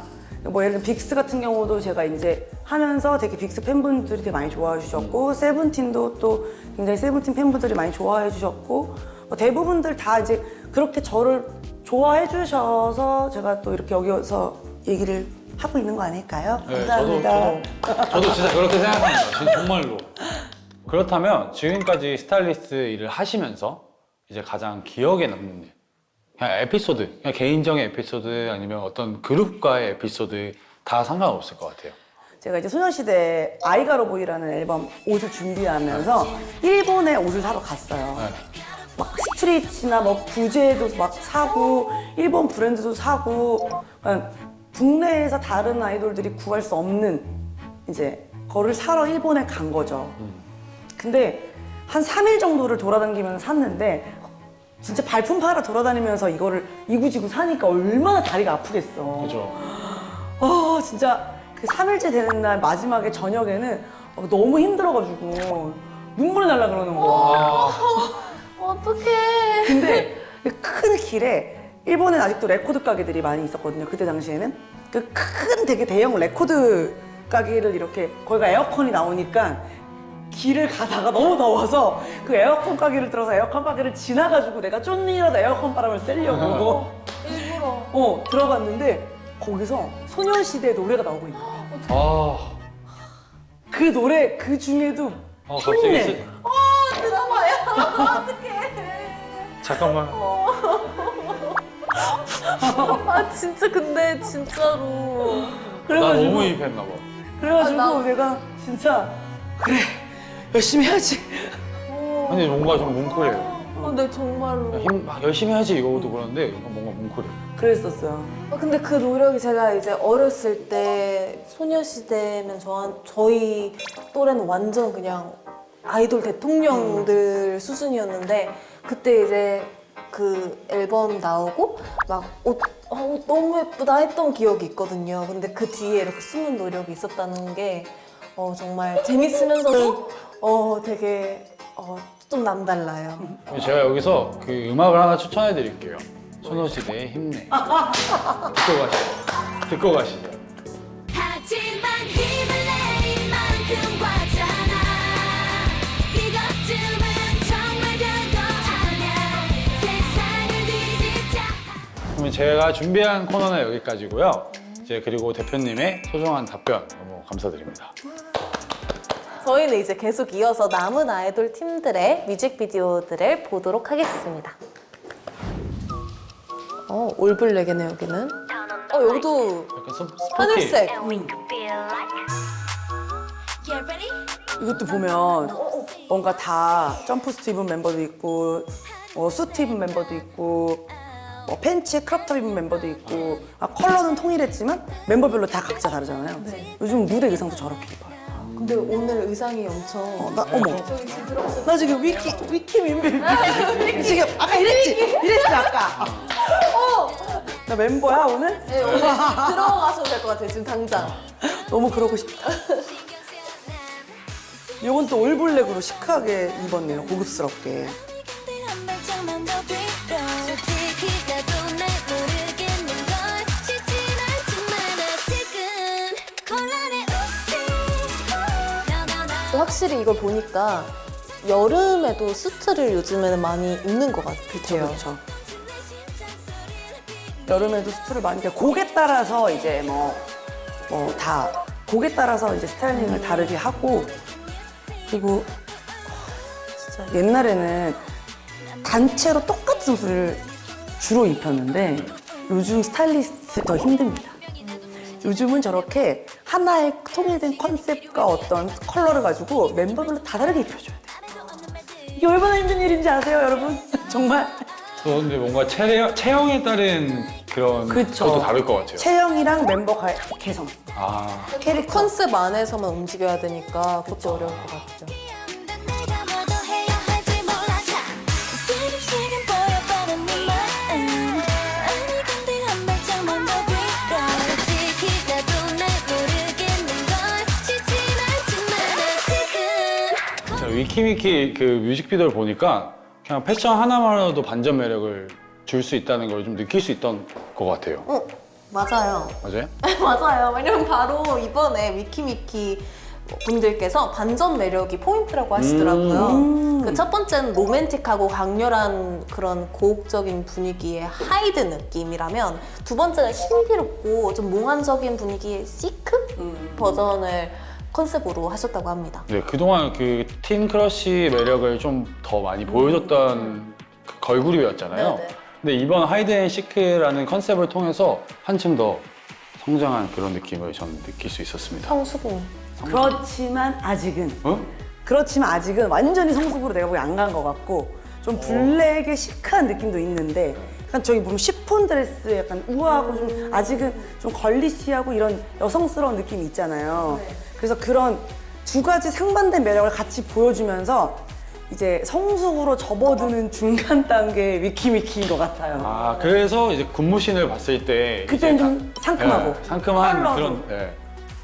뭐 예를 들어 빅스 같은 경우도 제가 이제 하면서 되게 빅스 팬분들이 되게 많이 좋아해 주셨고 세븐틴도 또 굉장히 세븐틴 팬분들이 많이 좋아해 주셨고 뭐 대부분들 다 이제 그렇게 저를 좋아해 주셔서 제가 또 이렇게 여기서 얘기를 하고 있는 거 아닐까요? 네, 감사합니다. 저도 진짜 그렇게 생각합니다. 진짜 정말로. 그렇다면 지금까지 스타일리스트 일을 하시면서 이제 가장 기억에 남는 일, 그냥 에피소드, 그냥 개인적인 에피소드 아니면 어떤 그룹과의 에피소드 다 상관없을 것 같아요. 제가 이제 소녀시대 아이가로보이라는 앨범 옷을 준비하면서 일본에 옷을 사러 갔어요. 네. 막 스트릿이나 뭐 부제도 막 사고 일본 브랜드도 사고 그러니까 국내에서 다른 아이돌들이 구할 수 없는 이제 거를 사러 일본에 간 거죠. 근데 한 3일 정도를 돌아다니면서 샀는데 진짜 발품 팔아 돌아다니면서 이거를 이구지구 사니까 얼마나 다리가 아프겠어. 그죠? 진짜 그 3일째 되는 날 마지막에 저녁에는 너무 힘들어가지고 눈물이 날라 그러는 거야. 어떡해. 근데 큰 길에 일본엔 아직도 레코드 가게들이 많이 있었거든요. 그때 당시에는 그 큰 되게 대형 레코드 가게를 이렇게 거기가 에어컨이 나오니까 길을 가다가 너무 더워서 그 에어컨 가게를 들어서 에어컨 가게를 지나가지고 내가 쫓니라도 에어컨 바람을 쐬려고 일부러. 들어갔는데 거기서 소녀시대 노래가 나오고 있는 거야. 아, 그 노래 그 중에도 갑자기 힘내. 드라마야. 어떡해. 잠깐만. 아, 진짜 근데 진짜로. 나 그래가지고 너무 입했나 봐. 그래가지고 아, 나- 내가 진짜 그래 열심히 해야지. 아니 뭔가 좀 뭉클해요. 근데 정말로. 열심히 해야지 이거도 그러는데 뭔가 뭉클해요. 그랬었어요. 근데 그 노력이 제가 이제 어렸을 때 소녀시대면 저희 또래는 완전 그냥 아이돌 대통령들 수준이었는데 그때 이제 그 앨범 나오고 막 옷 너무 예쁘다 했던 기억이 있거든요. 근데 그 뒤에 이렇게 숨은 노력이 있었다는 게 정말 재밌으면서도 되게 좀 남달라요. 제가 여기서 그 음악을 하나 추천해 드릴게요. 소녀시대의 힘내. 듣고 가시죠. 하지만 힘을 내 이만큼 과잖아 이것쯤은 정말 별거 아니야 세상을 뒤집자 그러면 제가 준비한 코너는 여기까지고요. 이제 그리고 대표님의 소중한 답변 너무 감사드립니다. 저희는 이제 계속 이어서 남은 아이돌 팀들의 뮤직비디오들을 보도록 하겠습니다. 올블랙이네 여기는. 여기도 약간 스포티. 하늘색. Get ready? 이것도 보면 뭔가 다 점프스트 입은 멤버도 있고 수트 입은 멤버도 있고 팬츠 크롭탑 입은 멤버도 있고 컬러는 통일했지만 멤버별로 다 각자 다르잖아요. 요즘 무대 의상도 저렇게 입어요. 근데 오늘 의상이 엄청. 어머. 저기 지금 들어보세요. 나 지금 위키 민비 지금 아까 이랬지 아까. 나 멤버야 오늘? 네, 오늘 들어가셔도 될 것 같아요 지금 당장. 너무 그러고 싶다. 이건 또 올블랙으로 시크하게 입었네요. 고급스럽게. 근데 한 발짝만 더 뒤로 솔직히 나도 날 모르겠는 걸 싫진 않지만 아직은 곤란해 또 확실히 이걸 보니까 여름에도 수트를 요즘에는 많이 입는 것 같아요. 그렇죠. 여름에도 수트를 많이 입고 곡에 따라서 이제 뭐 다 곡에 따라서 이제 스타일링을 다르게 하고 그리고 진짜 옛날에는 단체로 똑같은 옷을 주로 입혔는데 요즘 스타일리스트 더 힘듭니다. 요즘은 저렇게 하나의 통일된 컨셉과 어떤 컬러를 가지고 멤버별로 다 다르게 입혀줘야 돼요. 이게 얼마나 힘든 일인지 아세요, 여러분? 정말. 근데 뭔가 체형에 따른 그런 그쵸. 것도 다를 것 같아요. 체형이랑 멤버 개성. 캐릭터 컨셉 안에서만 움직여야 되니까 그것도 어려울 것 같죠. 내가 뭐 더 해야 할지 몰라서 지금 보여버린 네 마음 아니 근데 한 발짝만 더 뒤로 솔직히 나도 날 모르겠는 걸 싫진 않지만 아직은 자, 위키미키 그 뮤직비디오를 보니까 그냥 패션 하나만으로도 반전 매력을 줄 수 있다는 걸 좀 느낄 수 있던 것 같아요. 맞아요. 맞아요? 맞아요. 왜냐면 바로 이번에 위키미키 분들께서 반전 매력이 포인트라고 하시더라고요. 그 첫 번째는 로맨틱하고 강렬한 그런 고혹적인 분위기의 하이드 느낌이라면 두 번째가 신비롭고 좀 몽환적인 분위기의 시크 버전을 컨셉으로 하셨다고 합니다. 네, 그동안 그 틴 크러쉬 매력을 좀 더 많이 보여줬던 그 걸그룹이었잖아요. 네네. 근데 이번 하이드 앤 시크라는 컨셉을 통해서 한층 더 성장한 그런 느낌을 저는 느낄 수 있었습니다. 성수분. 그렇지만 아직은 어? 완전히 성숙으로 내가 보기 안 간 것 같고 좀 블랙의 시크한 느낌도 있는데 약간 저기 보면 시폰 드레스 약간 우아하고 좀 아직은 좀 걸리시하고 이런 여성스러운 느낌이 있잖아요. 그래서 그런 두 가지 상반된 매력을 같이 보여주면서 이제 성숙으로 접어드는 중간 단계의 위키미키인 것 같아요. 아, 그래서 이제 군무신을 봤을 때 그때는 이제 좀 상큼하고 상큼한 컬러도. 그런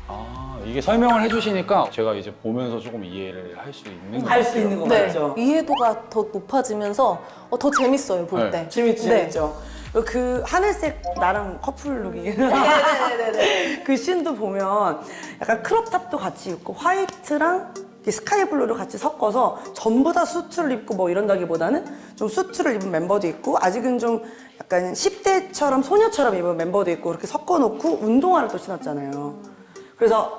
아, 이게 설명을 해주시니까 제가 이제 보면서 조금 이해를 할 수 있는 것 알 같아요. 수 있는 것 네, 같죠. 이해도가 더 높아지면서 더 재밌어요, 볼 네. 때. 재밌죠. 그 하늘색 나랑 커플룩이 그 씬도 보면 약간 크롭탑도 같이 입고 화이트랑 이 스카이 블루를 같이 섞어서 전부 다 수트를 입고 뭐 이런다기보다는 좀 수트를 입은 멤버도 있고 아직은 좀 약간 10대처럼 소녀처럼 입은 멤버도 있고 이렇게 섞어놓고 운동화를 또 신었잖아요. 그래서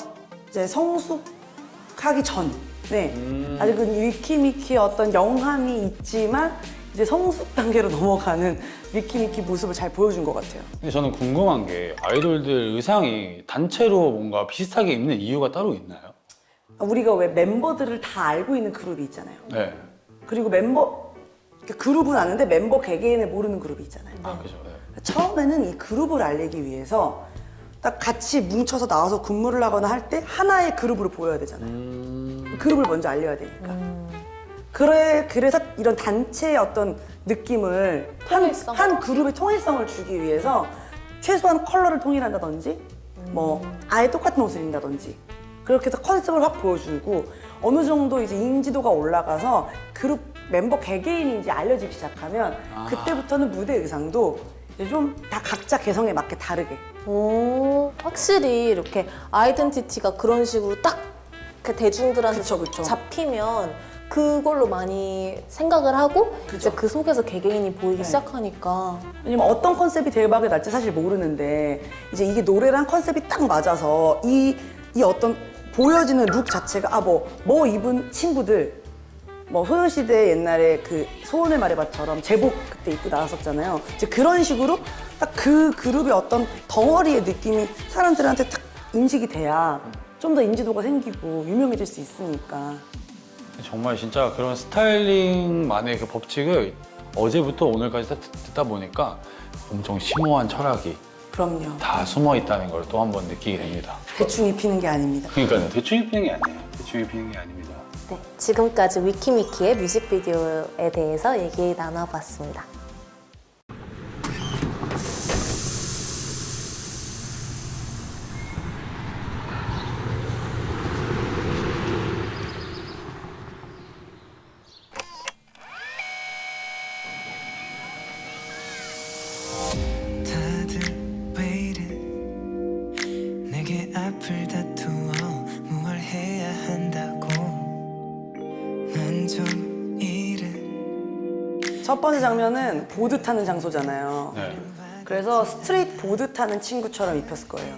이제 성숙하기 전에 아직은 위키미키의 어떤 영함이 있지만 이제 성숙 단계로 넘어가는 위키미키 모습을 잘 보여준 것 같아요. 근데 저는 궁금한 게 아이돌들 의상이 단체로 뭔가 비슷하게 입는 이유가 따로 있나요? 우리가 왜 멤버들을 다 알고 있는 그룹이 있잖아요. 네. 그리고 그룹은 아는데 멤버 개개인을 모르는 그룹이 있잖아요. 아, 그죠. 네. 처음에는 이 그룹을 알리기 위해서 딱 같이 뭉쳐서 나와서 근무를 하거나 할 때 하나의 그룹으로 보여야 되잖아요. 그룹을 먼저 알려야 되니까. 그래서 이런 단체의 어떤 느낌을 통일성. 한 그룹의 통일성을 주기 위해서 최소한 컬러를 통일한다든지 뭐 아예 똑같은 옷을 입는다든지 그렇게 해서 컨셉을 확 보여주고 어느 정도 이제 인지도가 올라가서 그룹 멤버 개개인이 이제 알려지기 시작하면 그때부터는 무대 의상도 좀 다 각자 개성에 맞게 다르게 오, 확실히 이렇게 아이덴티티가 그런 식으로 딱 이렇게 대중들한테 그쵸. 잡히면 그걸로 많이 생각을 하고 이제 그 속에서 개개인이 보이기 시작하니까 왜냐면 어떤 컨셉이 대박이 날지 사실 모르는데 이제 이게 노래랑 컨셉이 딱 맞아서 이 어떤 보여지는 룩 자체가 뭐 입은 친구들 뭐 소녀시대 옛날에 그 소원을 말해봐처럼 제복 그때 입고 나왔었잖아요. 이제 그런 식으로 딱 그 그룹의 어떤 덩어리의 느낌이 사람들한테 딱 인식이 돼야 좀 더 인지도가 생기고 유명해질 수 있으니까. 정말 진짜 그런 스타일링만의 그 법칙을 어제부터 오늘까지 듣다 보니까 엄청 심오한 철학이 그럼요. 다 숨어 있다는 걸 또 한 번 느끼게 됩니다. 대충 입히는 게 아닙니다. 그러니까요. 대충 입히는 게 아니에요. 대충 입히는 게 아닙니다. 네, 지금까지 위키미키의 뮤직비디오에 대해서 얘기 나눠봤습니다. 다들 왜 이래 내게 앞을 다투어 뭘 해야 한다고 난 좀 이래 첫 번째 장면은 보드 타는 장소잖아요. 네. 그래서 스트레이트 보드 타는 친구처럼 입혔을 거예요.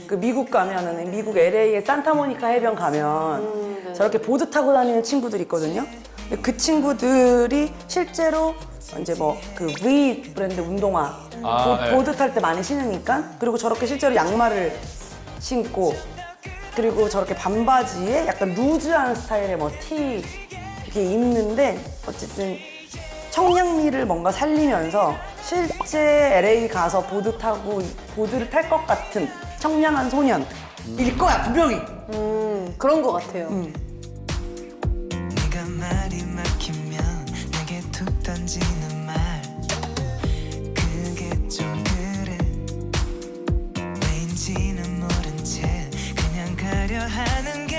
그 미국 가면은 미국 LA의 산타모니카 해변 가면 저렇게 보드 타고 다니는 친구들이 있거든요. 근데 그 친구들이 실제로 이제 뭐 그 V 브랜드 운동화 네. 보드 탈 때 많이 신으니까 그리고 저렇게 실제로 양말을 신고 그리고 저렇게 반바지에 약간 루즈한 스타일의 뭐 티 이렇게 입는데 어쨌든 청량미를 뭔가 살리면서 실제 LA 가서 보드 타고 보드를 탈 것 같은 청량한 소년일 거야 분명히. 그런 것 같아요. 네가 말이 막히면 내게 툭 던지는 말 그게 좀 그래 왜인지는 모른 채 그냥 가려 하는 게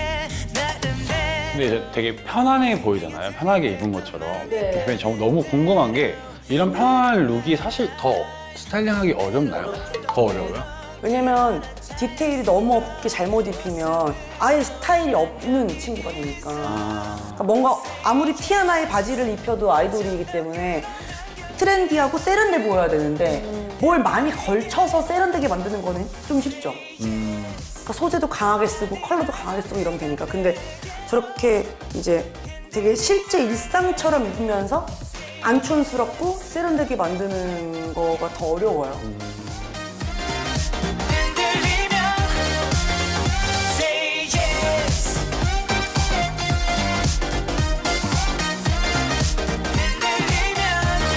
나름대로 근데 이제 되게 편안해 보이잖아요. 편하게 입은 것처럼. 근데 저 너무 궁금한 게 이런 편안한 룩이 사실 더 스타일링하기 어렵나요? 더 어려워요? 왜냐면 디테일이 너무 없게 잘못 입히면 아예 스타일이 없는 친구가 되니까. 그러니까 뭔가 아무리 티 하나의 바지를 입혀도 아이돌이기 때문에 트렌디하고 세련돼 보여야 되는데 뭘 많이 걸쳐서 세련되게 만드는 거는 좀 쉽죠. 그러니까 소재도 강하게 쓰고 컬러도 강하게 쓰고 이러면 되니까. 근데 저렇게 이제 되게 실제 일상처럼 입으면서 안 촌스럽고 세련되게 만드는 거가 더 어려워요. 흔들리면 say yes. 흔들리면 돼.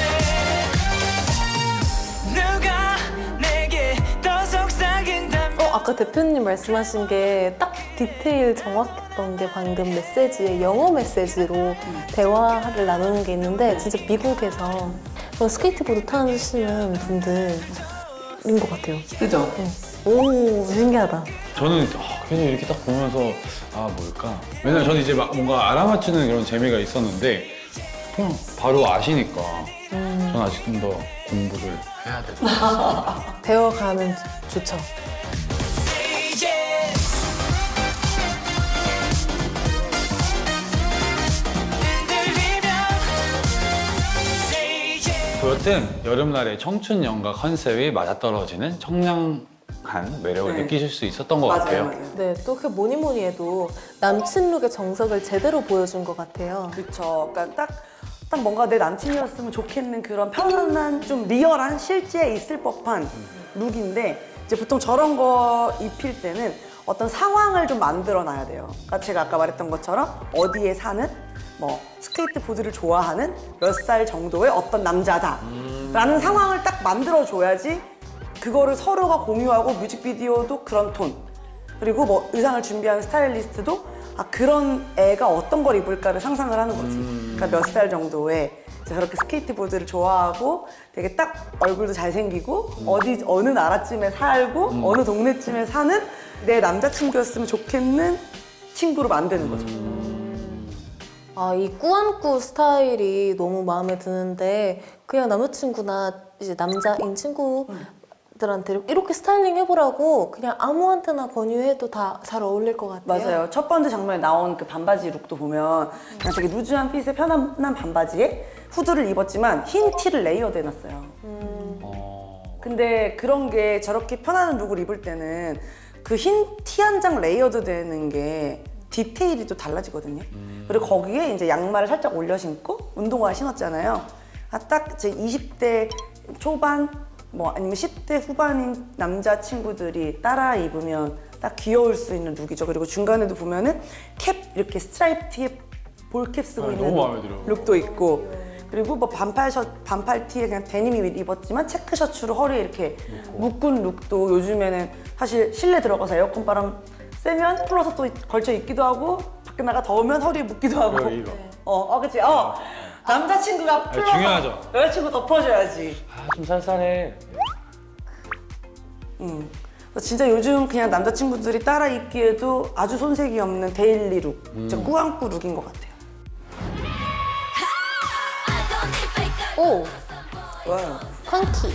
누가 내게 더 속삭인다면 아까 대표님 말씀하신 게 딱 디테일 정확했던 게 방금 메시지에 영어 메시지로 대화를 나누는 게 있는데 진짜 미국에서 그런 스케이트보드 타시는 분들인 것 같아요. 그죠? 오, 신기하다. 저는 계속 이렇게 딱 보면서 아 뭘까? 왜냐면 저는 이제 막 뭔가 알아맞히는 그런 재미가 있었는데 그냥 바로 아시니까 저는 아직 좀 더 공부를 해야 될 것 같아요. 배워가면 좋죠. say yes. 흔들리면 say yes. 여튼 여름날의 청춘 연가 컨셉이 맞아떨어지는 청량한 매력을 네. 느끼실 수 있었던 것 같아요. 네, 또 그 뭐니 해도 남친 룩의 정석을 제대로 보여준 것 같아요. 그쵸. 그러니까 딱 뭔가 내 남친이었으면 좋겠는 그런 편안한 좀 리얼한 실제 있을 법한 룩인데 이제 보통 저런 거 입힐 때는 어떤 상황을 좀 만들어 놔야 돼요. 그러니까 제가 아까 말했던 것처럼 어디에 사는 뭐 스케이트보드를 좋아하는 몇 살 정도의 어떤 남자다 라는 상황을 딱 만들어 줘야지 그거를 서로가 공유하고 뮤직비디오도 그런 톤 그리고 뭐 의상을 준비하는 스타일리스트도 아 그런 애가 어떤 걸 입을까를 상상을 하는 거지. 그러니까 몇 살 정도에 이제 저렇게 스케이트보드를 좋아하고 되게 딱 얼굴도 잘생기고 어느 나라쯤에 살고 어느 동네쯤에 사는 내 남자친구였으면 좋겠는 친구로 만드는 거죠. 아, 이 꾸안꾸 스타일이 너무 마음에 드는데 그냥 남자친구나 이제 남자인 친구들한테 이렇게 스타일링 해보라고 그냥 아무한테나 권유해도 다 잘 어울릴 것 같아요. 맞아요. 첫 번째 장면에 나온 그 반바지 룩도 보면 그냥 되게 루즈한 핏의 편안한 반바지에 후드를 입었지만 흰 티를 레이어드 해놨어요. 근데 그런 게 저렇게 편안한 룩을 입을 때는 그 흰 티 한 장 레이어드 되는 게 디테일이 또 달라지거든요. 그리고 거기에 이제 양말을 살짝 올려 신고 운동화 신었잖아요. 아, 딱 제 20대 초반 뭐 아니면 10대 후반인 남자친구들이 따라 입으면 딱 귀여울 수 있는 룩이죠. 그리고 중간에도 보면은 캡 이렇게 스트라이프 티에 볼캡 쓰고 아, 있는 너무 마음에 들어요. 룩도 있고 그리고 뭐 반팔 티에 그냥 데님 입었지만 체크 셔츠로 허리에 이렇게 묶은 룩도 요즘에는 사실 실내 들어가서 에어컨 바람 쐬면 풀러서 또 걸쳐 입기도 하고 밖에 나가 더우면 허리에 묶기도 하고 이거. 그치 남자친구가 풀러서 중요하죠. 여자친구 덮어줘야지. 아, 좀 쌀쌀해. 그래서 진짜 요즘 그냥 남자친구들이 따라 입기에도 아주 손색이 없는 데일리 룩, 진짜 꾸안꾸 룩인 것 같아요. 오, 좋아요. 펑키.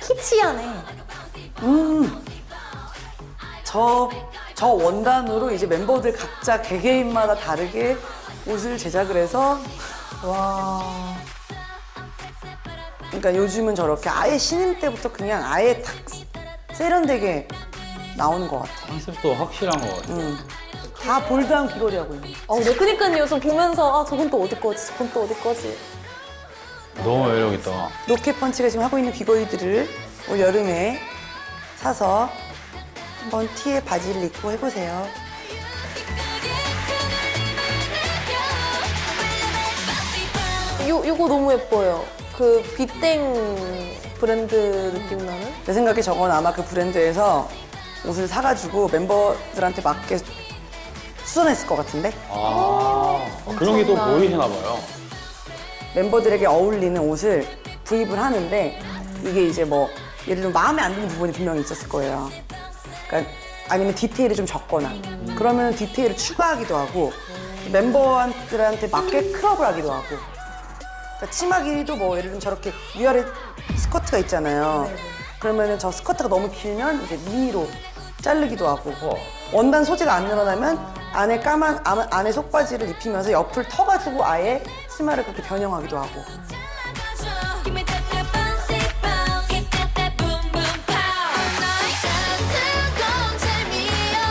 키치하네. 저 원단으로 이제 멤버들 각자 개개인마다 다르게 옷을 제작을 해서 와. 그러니까 요즘은 저렇게 아예 신인 때부터 그냥 아예 탁 세련되게 나오는 것 같아요. 컨셉도 확실한 것 같아요. 다 볼드한 귀걸이 하고 있는. 네, 그니까요. 저 보면서 아, 저건 또 어디 거지? 저건 또 어디 거지? 너무 매력있다. 로켓펀치가 지금 하고 있는 귀걸이들을 올 여름에 사서 한번 티에 바지를 입고 해보세요. 요거 너무 예뻐요. 그 빗땡 브랜드 느낌 나는? 내 생각에 저건 아마 그 브랜드에서 옷을 사가지고 멤버들한테 맞게 수선했을 것 같은데? 그런 게 또 엄청나. 보이시나 봐요. 멤버들에게 어울리는 옷을 구입을 하는데 이게 이제 뭐 예를 들면 마음에 안 드는 부분이 분명히 있었을 거예요. 그러니까 아니면 디테일이 좀 적거나 그러면 디테일을 추가하기도 하고 멤버들한테 맞게 크롭을 하기도 하고 그러니까 치마 길이도 뭐 예를 들면 저렇게 위아래 스커트가 있잖아요. 그러면은 저 스커트가 너무 길면 이제 미니로 자르기도 하고 원단 소재가 안 늘어나면 안에 까만 안에 속바지를 입히면서 옆을 터가지고 아예 치마를 그렇게 변형하기도 하고. Give me that bouncy bounce, get that boom boom pow. 너의 뜨거운 재미야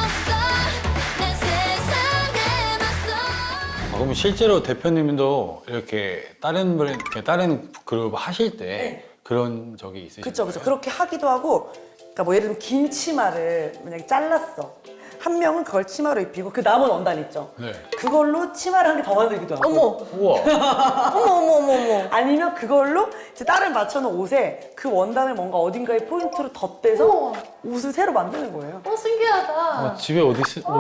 그럼 실제로 대표님도 이렇게 다른 브랜드, 다른 그룹 하실 때 그런 적이 있으신가요? 그쵸, 그쵸. 그렇게 하기도 하고, 그러니까 뭐 예를 들면 긴 치마를 만약에 잘랐어. 한 명은 그걸 치마로 입히고 그 남은 원단 있죠. 네. 그걸로 치마를 한 개 더 만들기도 하고. 어머, 우와. 어머. 아니면 그걸로 이제 다른 맞춰놓은 옷에 그 원단을 뭔가 어딘가에 포인트로 덧대서 우와. 옷을 새로 만드는 거예요. 신기하다. 집에 옷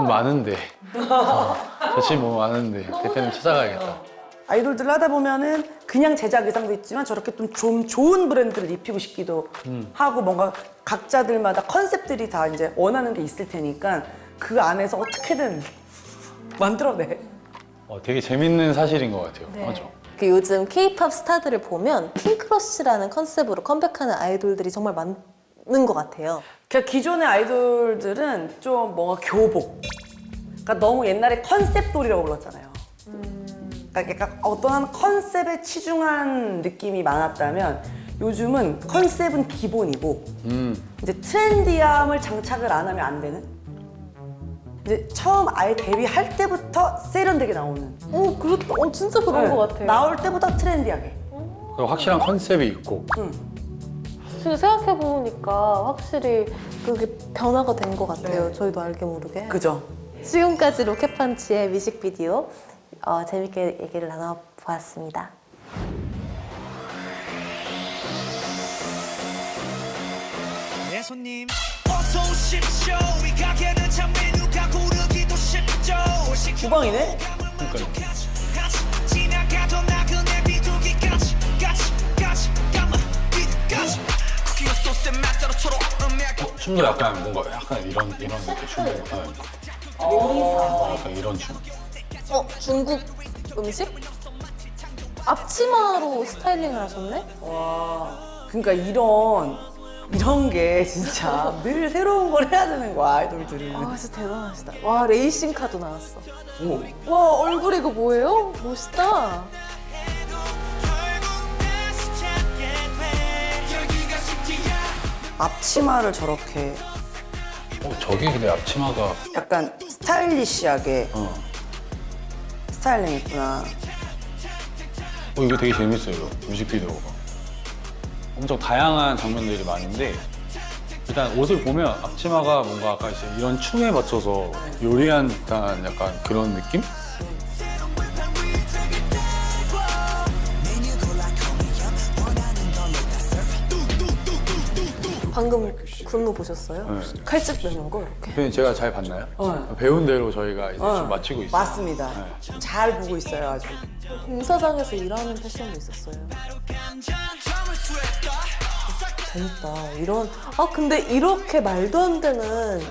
많은데. 저 집에 뭐 많은데. 대표님 찾아가야겠다. 아이돌들을 하다 보면은 그냥 제작 의상도 있지만 저렇게 좀 좋은 브랜드를 입히고 싶기도 하고 뭔가 각자들마다 컨셉들이 다 이제 원하는 게 있을 테니까 그 안에서 어떻게든 만들어내. 되게 재밌는 사실인 것 같아요. 맞아. 그 요즘 K-팝 스타들을 보면 킹크러쉬라는 컨셉으로 컴백하는 아이돌들이 정말 많은 것 같아요. 그러니까 기존의 아이돌들은 좀 뭔가 교복. 그러니까 너무 옛날에 컨셉돌이라고 불렀잖아요. 그러니까 약간 어떠한 컨셉에 치중한 느낌이 많았다면 요즘은 컨셉은 기본이고 이제 트렌디함을 장착을 안 하면 안 되는 이제 처음 아예 데뷔할 때부터 세련되게 나오는 진짜 그런 것 같아요. 나올 때부터 트렌디하게 그리고 확실한 컨셉이 있고. 지금 생각해보니까 확실히 그게 변화가 된 것 같아요. 저희도 알게 모르게. 그죠? 지금까지 로켓펀치의 뮤직비디오 재밌게 얘기를 나눠보았습니다. 내 손님 어서 오십시오 이 가게는 참 메뉴가 고르기도 쉽죠 주방이네? 지나가던 나그네 비둘기까지 까마 비둘기까지 쿠키와 소스의 맛 따로 초록 춤도 약간 뭔가 약간 이런 느낌 춤도 약간 이런 춤. 중국 음식? 앞치마로 스타일링을 하셨네? 와 그러니까 이런 게 진짜 늘 새로운 걸 해야 되는 거야 아이돌들은. 진짜 대단하시다. 와, 레이싱 카도 나왔어. 오. 와, 얼굴 이거 뭐예요? 멋있다. 앞치마를 저렇게 저게 근데 앞치마가 약간 스타일리시하게 스타일링 했구나. 이거 되게 재밌어요. 뮤직비디오가. 엄청 다양한 장면들이 많은데 일단 옷을 보면 앞치마가 뭔가 아까 이제 이런 춤에 맞춰서 요리한 듯한 약간 그런 느낌? 방금 군무 보셨어요? 네. 칼집 내는 거 이렇게. 대표님 제가 잘 봤나요? 배운 대로 저희가 이제 좀 맞추고 있어요. 맞습니다. 잘 보고 있어요 아주. 공사장에서 일하는 패션도 있었어요. 재밌다. 근데 이렇게 말도 안 되는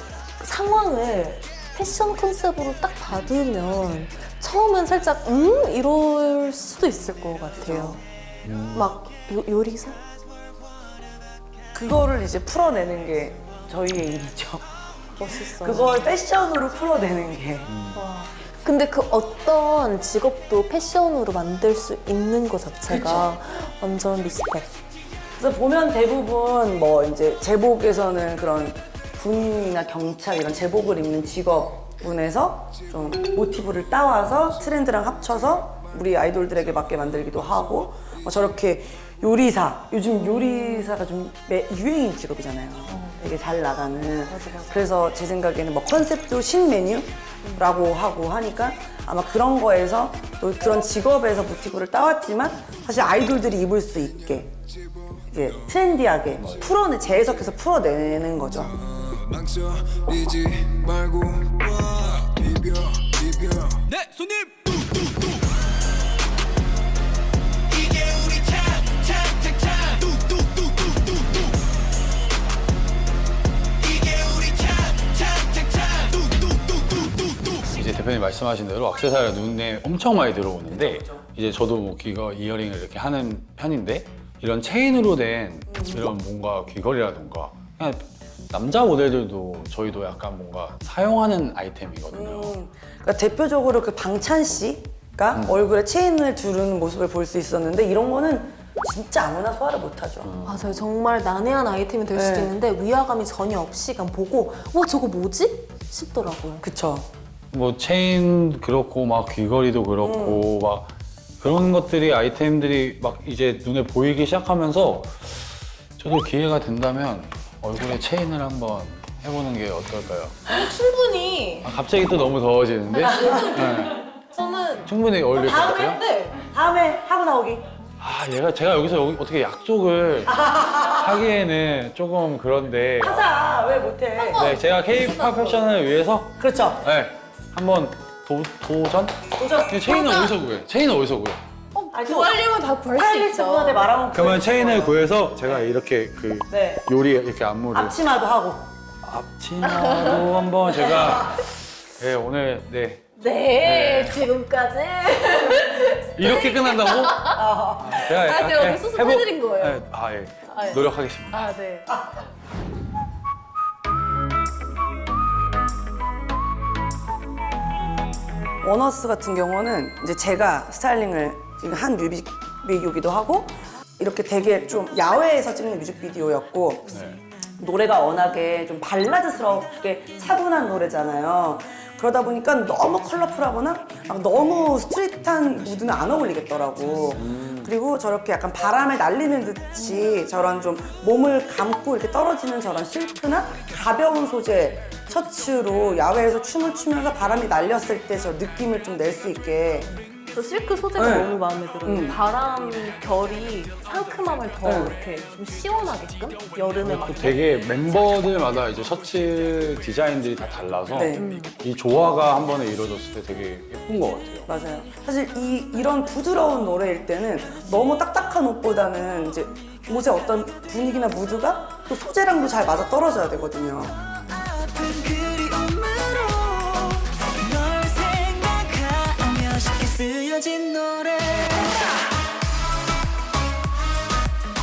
상황을 패션 컨셉으로 딱 받으면 처음엔 살짝 이럴 수도 있을 것 같아요. 막 요리사? 그거를 이제 풀어내는 게 저희의 일이죠. 멋있어. 그걸 패션으로 풀어내는 게. 근데 그 어떤 직업도 패션으로 만들 수 있는 것 자체가 완전 리스펙. 그래서 보면 대부분 뭐 이제 제복에서는 그런 군인이나 경찰 이런 제복을 입는 직업군에서 좀 모티브를 따와서 트렌드랑 합쳐서 우리 아이돌들에게 맞게 만들기도 하고 저렇게 요리사, 요즘 요리사가 좀 유행인 직업이잖아요. 되게 잘 나가는. 그래서 제 생각에는 뭐 컨셉도 신메뉴라고 하고 하니까 아마 그런 거에서 또 그런 직업에서 모티브를 따왔지만 사실 아이돌들이 입을 수 있게 이제 트렌디하게 재해석해서 풀어내는 거죠. 망설이지 말고 비벼 네 손님 이게 우리 타임 이게 우리 타임 이제 대표님 말씀하신 대로 액세서리가 눈에 엄청 많이 들어오는데 이제 저도 뭐 귀가 이어링을 이렇게 하는 편인데 이런 체인으로 된 이런 뭔가 귀걸이라던가 그냥 남자 모델들도 저희도 약간 뭔가 사용하는 아이템이거든요. 그러니까 대표적으로 그 방찬 씨가 얼굴에 체인을 두르는 모습을 볼 수 있었는데 이런 거는 진짜 아무나 소화를 못하죠. 맞아요. 정말 난해한 아이템이 될 수도 네. 있는데 위화감이 전혀 없이 그냥 보고 저거 뭐지? 싶더라고요. 그쵸. 뭐 체인 그렇고 막 귀걸이도 그렇고 막 그런 것들이 아이템들이 막 이제 눈에 보이기 시작하면서 저도 기회가 된다면 얼굴에 체인을 한번 해보는 게 어떨까요? 충분히 아, 갑자기 또 너무 더워지는데? 네. 저는 충분히 어울릴 것 다음에 같아요. 네. 다음에 하고 나오기. 아, 제가 여기서 어떻게 약속을 하기에는 조금 그런데. 하자. 왜 못해? 네, 제가 K-pop 패션을 위해서 그렇죠. 네, 한번 도전? 도전. 근데 체인은 어디서 구해? 체인은 어디서 구해? 구하려면 다 구할 수 스타일리스트 있죠. 분한테 말하면 그러면 구해줄 체인을 거예요. 구해서 제가 이렇게 그 네. 요리 이렇게 안무를 앞치마도 하고. 앞치마로 한번 제가 네, 오늘 네 네, 지금까지 이렇게 끝난다고? 제가 제가 오늘 수습해드린 거예요. 네, 아, 예. 아, 예. 노력하겠습니다. 아, 네. 원어스 같은 경우는 이제 제가 스타일링을 지금 한 뮤직비디오기도 하고 이렇게 되게 좀 야외에서 찍는 뮤직비디오였고 노래가 워낙에 좀 발라드스럽게 차분한 노래잖아요. 그러다 보니까 너무 컬러풀하거나 막 너무 스트릿한 무드는 안 어울리겠더라고. 그리고 저렇게 약간 바람에 날리는 듯이 저런 좀 몸을 감고 이렇게 떨어지는 저런 실크나 가벼운 소재 셔츠로 야외에서 춤을 추면서 바람이 날렸을 때 저 느낌을 좀 낼 수 있게. 저 실크 소재가 네. 너무 마음에 들어요. 바람 결이 상큼함을 더 이렇게 좀 시원하게끔 여름에 막 또 되게 멤버들마다 이제 셔츠 디자인들이 다 달라서 네. 이 조화가 한 번에 이루어졌을 때 되게 예쁜 것 같아요. 맞아요. 사실 이런 부드러운 노래일 때는 너무 딱딱한 옷보다는 이제 옷의 어떤 분위기나 무드가 또 소재랑도 잘 맞아 떨어져야 되거든요. 아픈 그리움으로 널 생각하며 쉽게 쓰여진 노래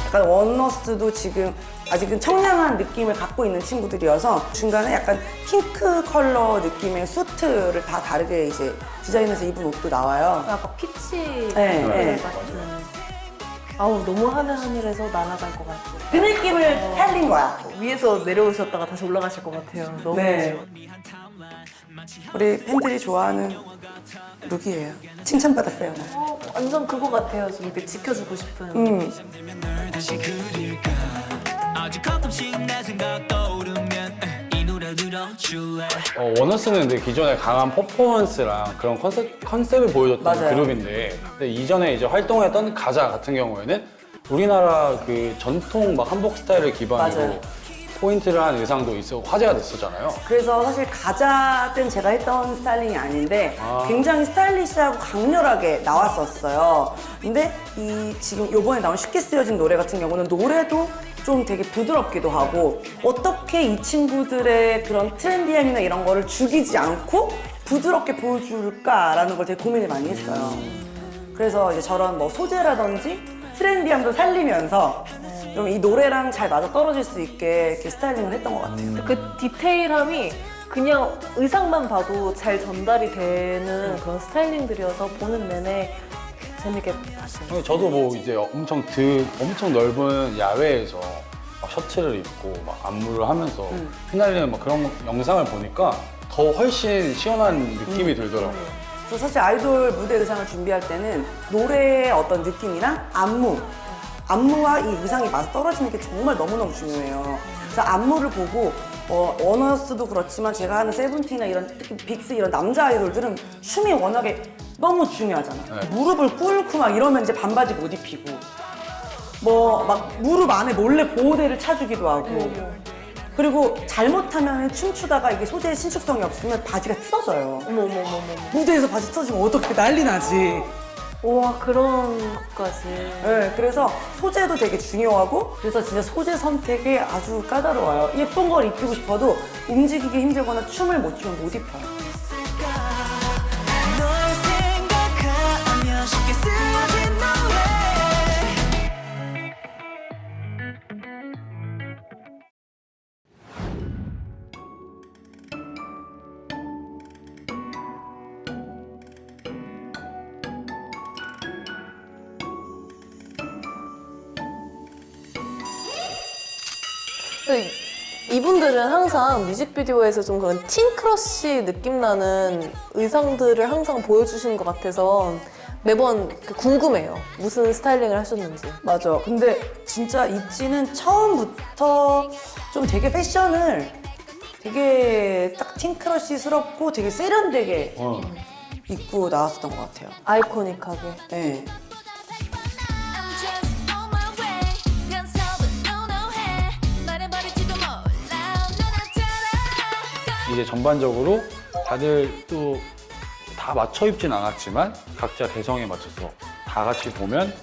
약간 원너스도 지금 아직은 청량한 느낌을 갖고 있는 친구들이어서 중간에 약간 핑크 컬러 느낌의 수트를 다 다르게 이제 디자인해서 입은 옷도 나와요. 약간 피치 네, 네. 같은. 아우 너무 하늘하늘해서 날아갈 것 같아요. 그 느낌을 살린 거야. 위에서 내려오셨다가 다시 올라가실 것 같아요. 너무 네. 우리 팬들이 좋아하는 룩이에요. 칭찬받았어요. 완전 그거 같아요. 좀 이렇게 지켜주고 싶은. 널 다시 그릴까 아주 가끔씩 내 생각 떠오르면 이 노래 들어줄래 원어스는 근데 기존에 강한 퍼포먼스랑 그런 컨셉을 보여줬던 맞아요. 그룹인데 근데 이전에 이제 활동했던 가자 같은 경우에는 우리나라 그 전통 막 한복 스타일을 기반으로 맞아요. 포인트를 한 의상도 있어 화제가 됐었잖아요. 그래서 사실 가자 땐 제가 했던 스타일링이 아닌데 아. 굉장히 스타일리시하고 강렬하게 나왔었어요. 근데 이 지금 요번에 나온 쉽게 쓰여진 노래 같은 경우는 노래도 좀 되게 부드럽기도 하고 어떻게 이 친구들의 그런 트렌디함이나 이런 거를 죽이지 않고 부드럽게 보여줄까라는 걸 되게 고민을 많이 했어요. 그래서 이제 저런 뭐 소재라든지 트렌디함도 살리면서 좀 이 노래랑 잘 맞아 떨어질 수 있게 이렇게 스타일링을 했던 것 같아요. 그 디테일함이 그냥 의상만 봐도 잘 전달이 되는 그런 스타일링들이어서 보는 내내 재밌게 봤어요. 저도 뭐 이제 엄청 넓은 야외에서 막 셔츠를 입고 막 안무를 하면서 휘날리는 막 그런 영상을 보니까 더 훨씬 시원한 느낌이 들더라고요. 그래서 사실 아이돌 무대 의상을 준비할 때는 노래의 어떤 느낌이랑 안무와 이 의상이 맞아 떨어지는 게 정말 너무너무 중요해요. 그래서 안무를 보고 원어스도 그렇지만 제가 하는 세븐틴이나 이런 특히 빅스 이런 남자 아이돌들은 춤이 워낙에 너무 중요하잖아. 네. 무릎을 꿇고 막 이러면 이제 반바지 못 입히고 뭐 막 무릎 안에 몰래 보호대를 차주기도 하고 그리고 잘못하면 춤추다가 이게 소재의 신축성이 없으면 바지가 뜯어져요. 어머머머머. 무대에서 바지 뜯어지면 어떻게 난리 나지. 와 그런 것까지. 네, 그래서 소재도 되게 중요하고 그래서 진짜 소재 선택이 아주 까다로워요. 예쁜 걸 입히고 싶어도 움직이기 힘들거나 춤을 못 추면 못 입혀요. 널 생각하며 쉽게 쓰여진 노래 이분들은 항상 뮤직비디오에서 좀 그런 틴크러쉬 느낌 나는 의상들을 항상 보여주시는 것 같아서 매번 궁금해요. 무슨 스타일링을 하셨는지. 맞아. 근데 진짜 있지는 처음부터 좀 되게 패션을 되게 딱 팅크러쉬스럽고 되게 세련되게 입고 나왔었던 것 같아요. 아이코닉하게. 네. I'm just on my way 연습은 노노해 말해버릴지도 몰라 너나잖아 이제 전반적으로 다들 또 다 맞춰 입진 않았지만 각자 개성에 맞춰서 다 같이 보면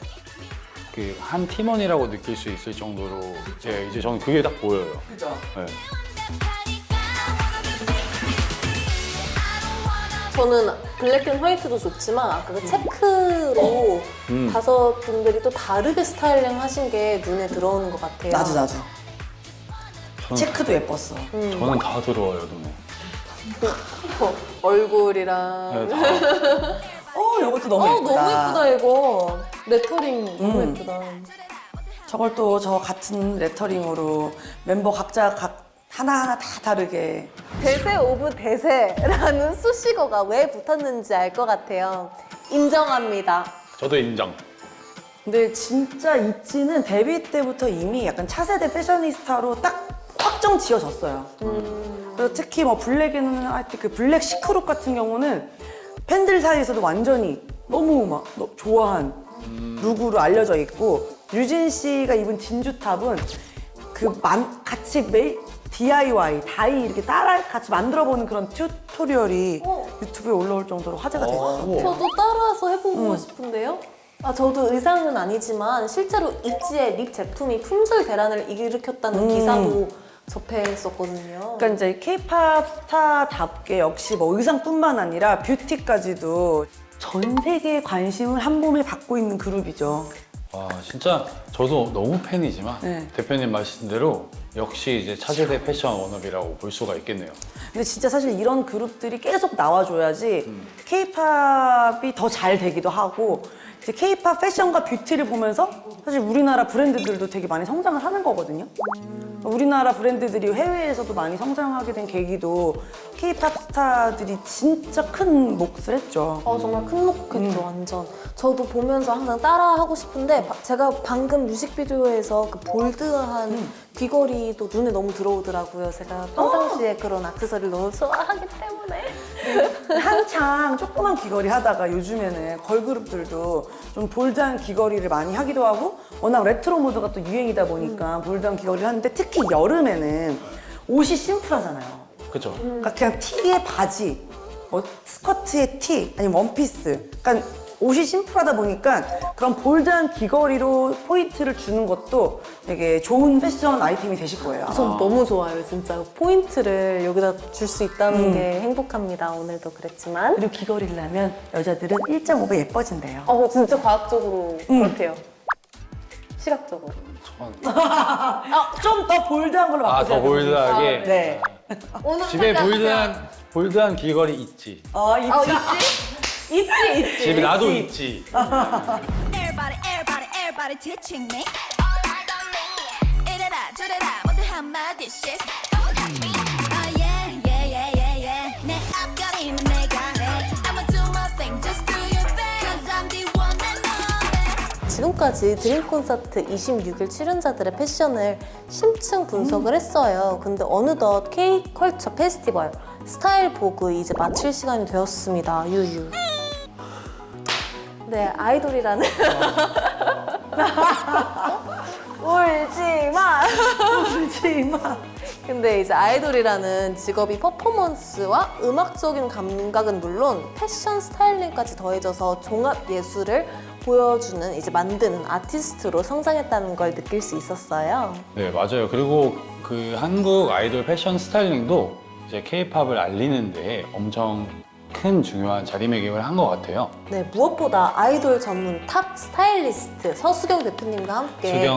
그 한 팀원이라고 느낄 수 있을 정도로 이제 저는 그게 딱 보여요. 그죠? 네. 저는 블랙 앤 화이트도 좋지만 아까 그 체크로 다섯 분들이 또 다르게 스타일링 하신 게 눈에 들어오는 것 같아요. 나도. 저는, 체크도 예뻤어. 저는 다 들어와요, 눈에. 얼굴이랑. 네, 다. 이것도 너무 예쁘다. 너무 예쁘다 이거. 레터링 너무 예쁘다. 저걸 또 저 같은 레터링으로 멤버 각자 하나하나 다 다르게. 대세 오브 대세라는 수식어가 왜 붙었는지 알 것 같아요. 인정합니다. 저도 인정. 근데 진짜 있지는 데뷔 때부터 이미 약간 차세대 패셔니스타로 딱 확정 지어졌어요. 그래서 특히 뭐 블랙에는 하여튼 그 블랙 시크룩 같은 경우는 팬들 사이에서도 완전히 너무 막 좋아한 룩으로 알려져 있고, 유진 씨가 입은 진주탑은 같이 DIY, 다이 이렇게 따라 같이 만들어보는 그런 튜토리얼이 유튜브에 올라올 정도로 화제가 됐어. 저도 따라서 해보고 싶은데요. 저도 의상은 아니지만 실제로 있지의 립 제품이 품절 대란을 일으켰다는 기사도 접했었거든요. 그러니까 이제 K-팝 스타답게 역시 뭐 의상뿐만 아니라 뷰티까지도 전 세계의 관심을 한 몸에 받고 있는 그룹이죠. 와, 진짜 저도 너무 팬이지만 네. 대표님 말씀대로 역시 이제 차세대 패션 워너비라고 볼 수가 있겠네요. 근데 진짜 사실 이런 그룹들이 계속 나와줘야지 K-팝이 더 잘 되기도 하고, 이제 K-팝 패션과 뷰티를 보면서 사실 우리나라 브랜드들도 되게 많이 성장을 하는 거거든요. 우리나라 브랜드들이 해외에서도 많이 성장하게 된 계기도 K-팝 스타들이 진짜 큰 몫을 했죠. 정말 큰 몫했죠, 완전. 저도 보면서 항상 따라하고 싶은데 제가 방금 뮤직비디오에서 그 볼드한 귀걸이도 눈에 너무 들어오더라고요. 제가 평상시에 그런 액세서리를 너무 좋아하기 때문에. 한창 조그만 귀걸이 하다가 요즘에는 걸그룹들도 좀 볼드한 귀걸이를 많이 하기도 하고, 워낙 레트로 모드가 또 유행이다 보니까 볼드한 귀걸이를 하는데, 특히 여름에는 옷이 심플하잖아요. 그렇죠? 그러니까 그냥 티에 바지, 뭐 스커트에 티, 아니면 원피스. 그러니까 옷이 심플하다 보니까 그런 볼드한 귀걸이로 포인트를 주는 것도 되게 좋은 패션 아이템이 되실 거예요. 전 너무 좋아요, 진짜. 포인트를 여기다 줄 수 있다는 게 행복합니다. 오늘도 그랬지만. 그리고 귀걸이를 하면 여자들은 1.5배 예뻐진대요. 진짜 과학적으로 그렇대요. 시각적으로. 좀 더 볼드한 걸로 바꾸세요. 더 볼드하게. 네. 오늘 집에 살짝 볼드한 귀걸이 있지. 있지. 집에 나도 있지. Everybody teaching me 이래라 저래라 모두 한마디씩 내 앞가림은 내가 해 I'ma do my thing, just do your thing Cause I'm the one and only 지금까지 드림 콘서트 26일 출연자들의 패션을 심층 분석을 했어요. 근데 어느덧 K-컬처 페스티벌 스타일 보그 이제 마칠 시간이 되었습니다. 유유. 네, 아이돌이라는 울지 마. 근데 이제 아이돌이라는 직업이 퍼포먼스와 음악적인 감각은 물론 패션 스타일링까지 더해져서 종합 예술을 보여주는 이제 만드는 아티스트로 성장했다는 걸 느낄 수 있었어요. 네, 맞아요. 그리고 그 한국 아이돌 패션 스타일링도 이제 K-팝을 알리는데 엄청 큰 중요한 자리매김을 한 것 같아요. 네, 무엇보다 아이돌 전문 탑 스타일리스트 서수경 대표님과 함께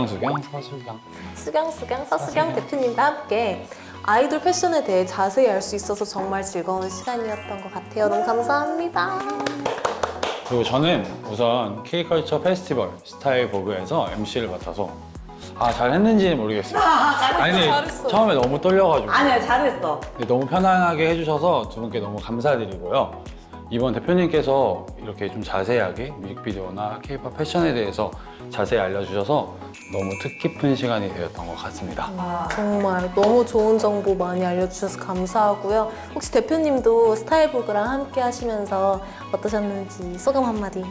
서수경 대표님과 함께 아이돌 패션에 대해 자세히 알 수 있어서 정말 즐거운 시간이었던 것 같아요. 너무 감사합니다. 그리고 저는 우선 K컬처 페스티벌 스타일 보그에서 MC를 맡아서 아, 잘했는지는 모르겠어요. 아니, 처음에 너무 떨려가지고. 아니야, 잘했어. 근데 너무 편안하게 해주셔서 두 분께 너무 감사드리고요. 이번 대표님께서 이렇게 좀 자세하게 뮤직비디오나 K-pop 패션에 대해서 자세히 알려주셔서 너무 뜻깊은 시간이 되었던 것 같습니다. 정말 너무 좋은 정보 많이 알려주셔서 감사하고요. 혹시 대표님도 스타일북이랑 함께 하시면서 어떠셨는지 소감 한마디.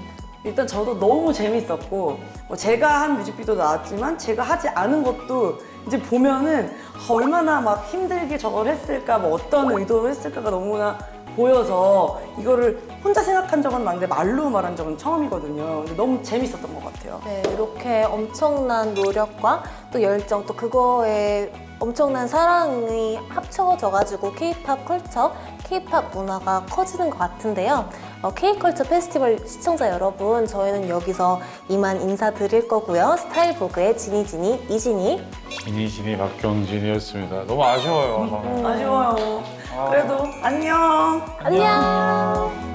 일단 저도 너무 재밌었고 뭐 제가 한 뮤직비디오 나왔지만 제가 하지 않은 것도 이제 보면은 얼마나 막 힘들게 저걸 했을까 뭐 어떤 의도로 했을까가 너무나 보여서 이거를 혼자 생각한 적은 많은데 말로 말한 적은 처음이거든요. 근데 너무 재밌었던 것 같아요. 네, 이렇게 엄청난 노력과 또 열정, 또 그거에 엄청난 사랑이 합쳐져가지고 K-pop 컬처, K-pop 문화가 커지는 것 같은데요. K-컬처 페스티벌 시청자 여러분, 저희는 여기서 이만 인사드릴 거고요. 스타일보그의 지니지니, 이진이. 이니진이 박경진이었습니다. 너무 아쉬워요. 아쉬워요. 그래도 안녕. 안녕!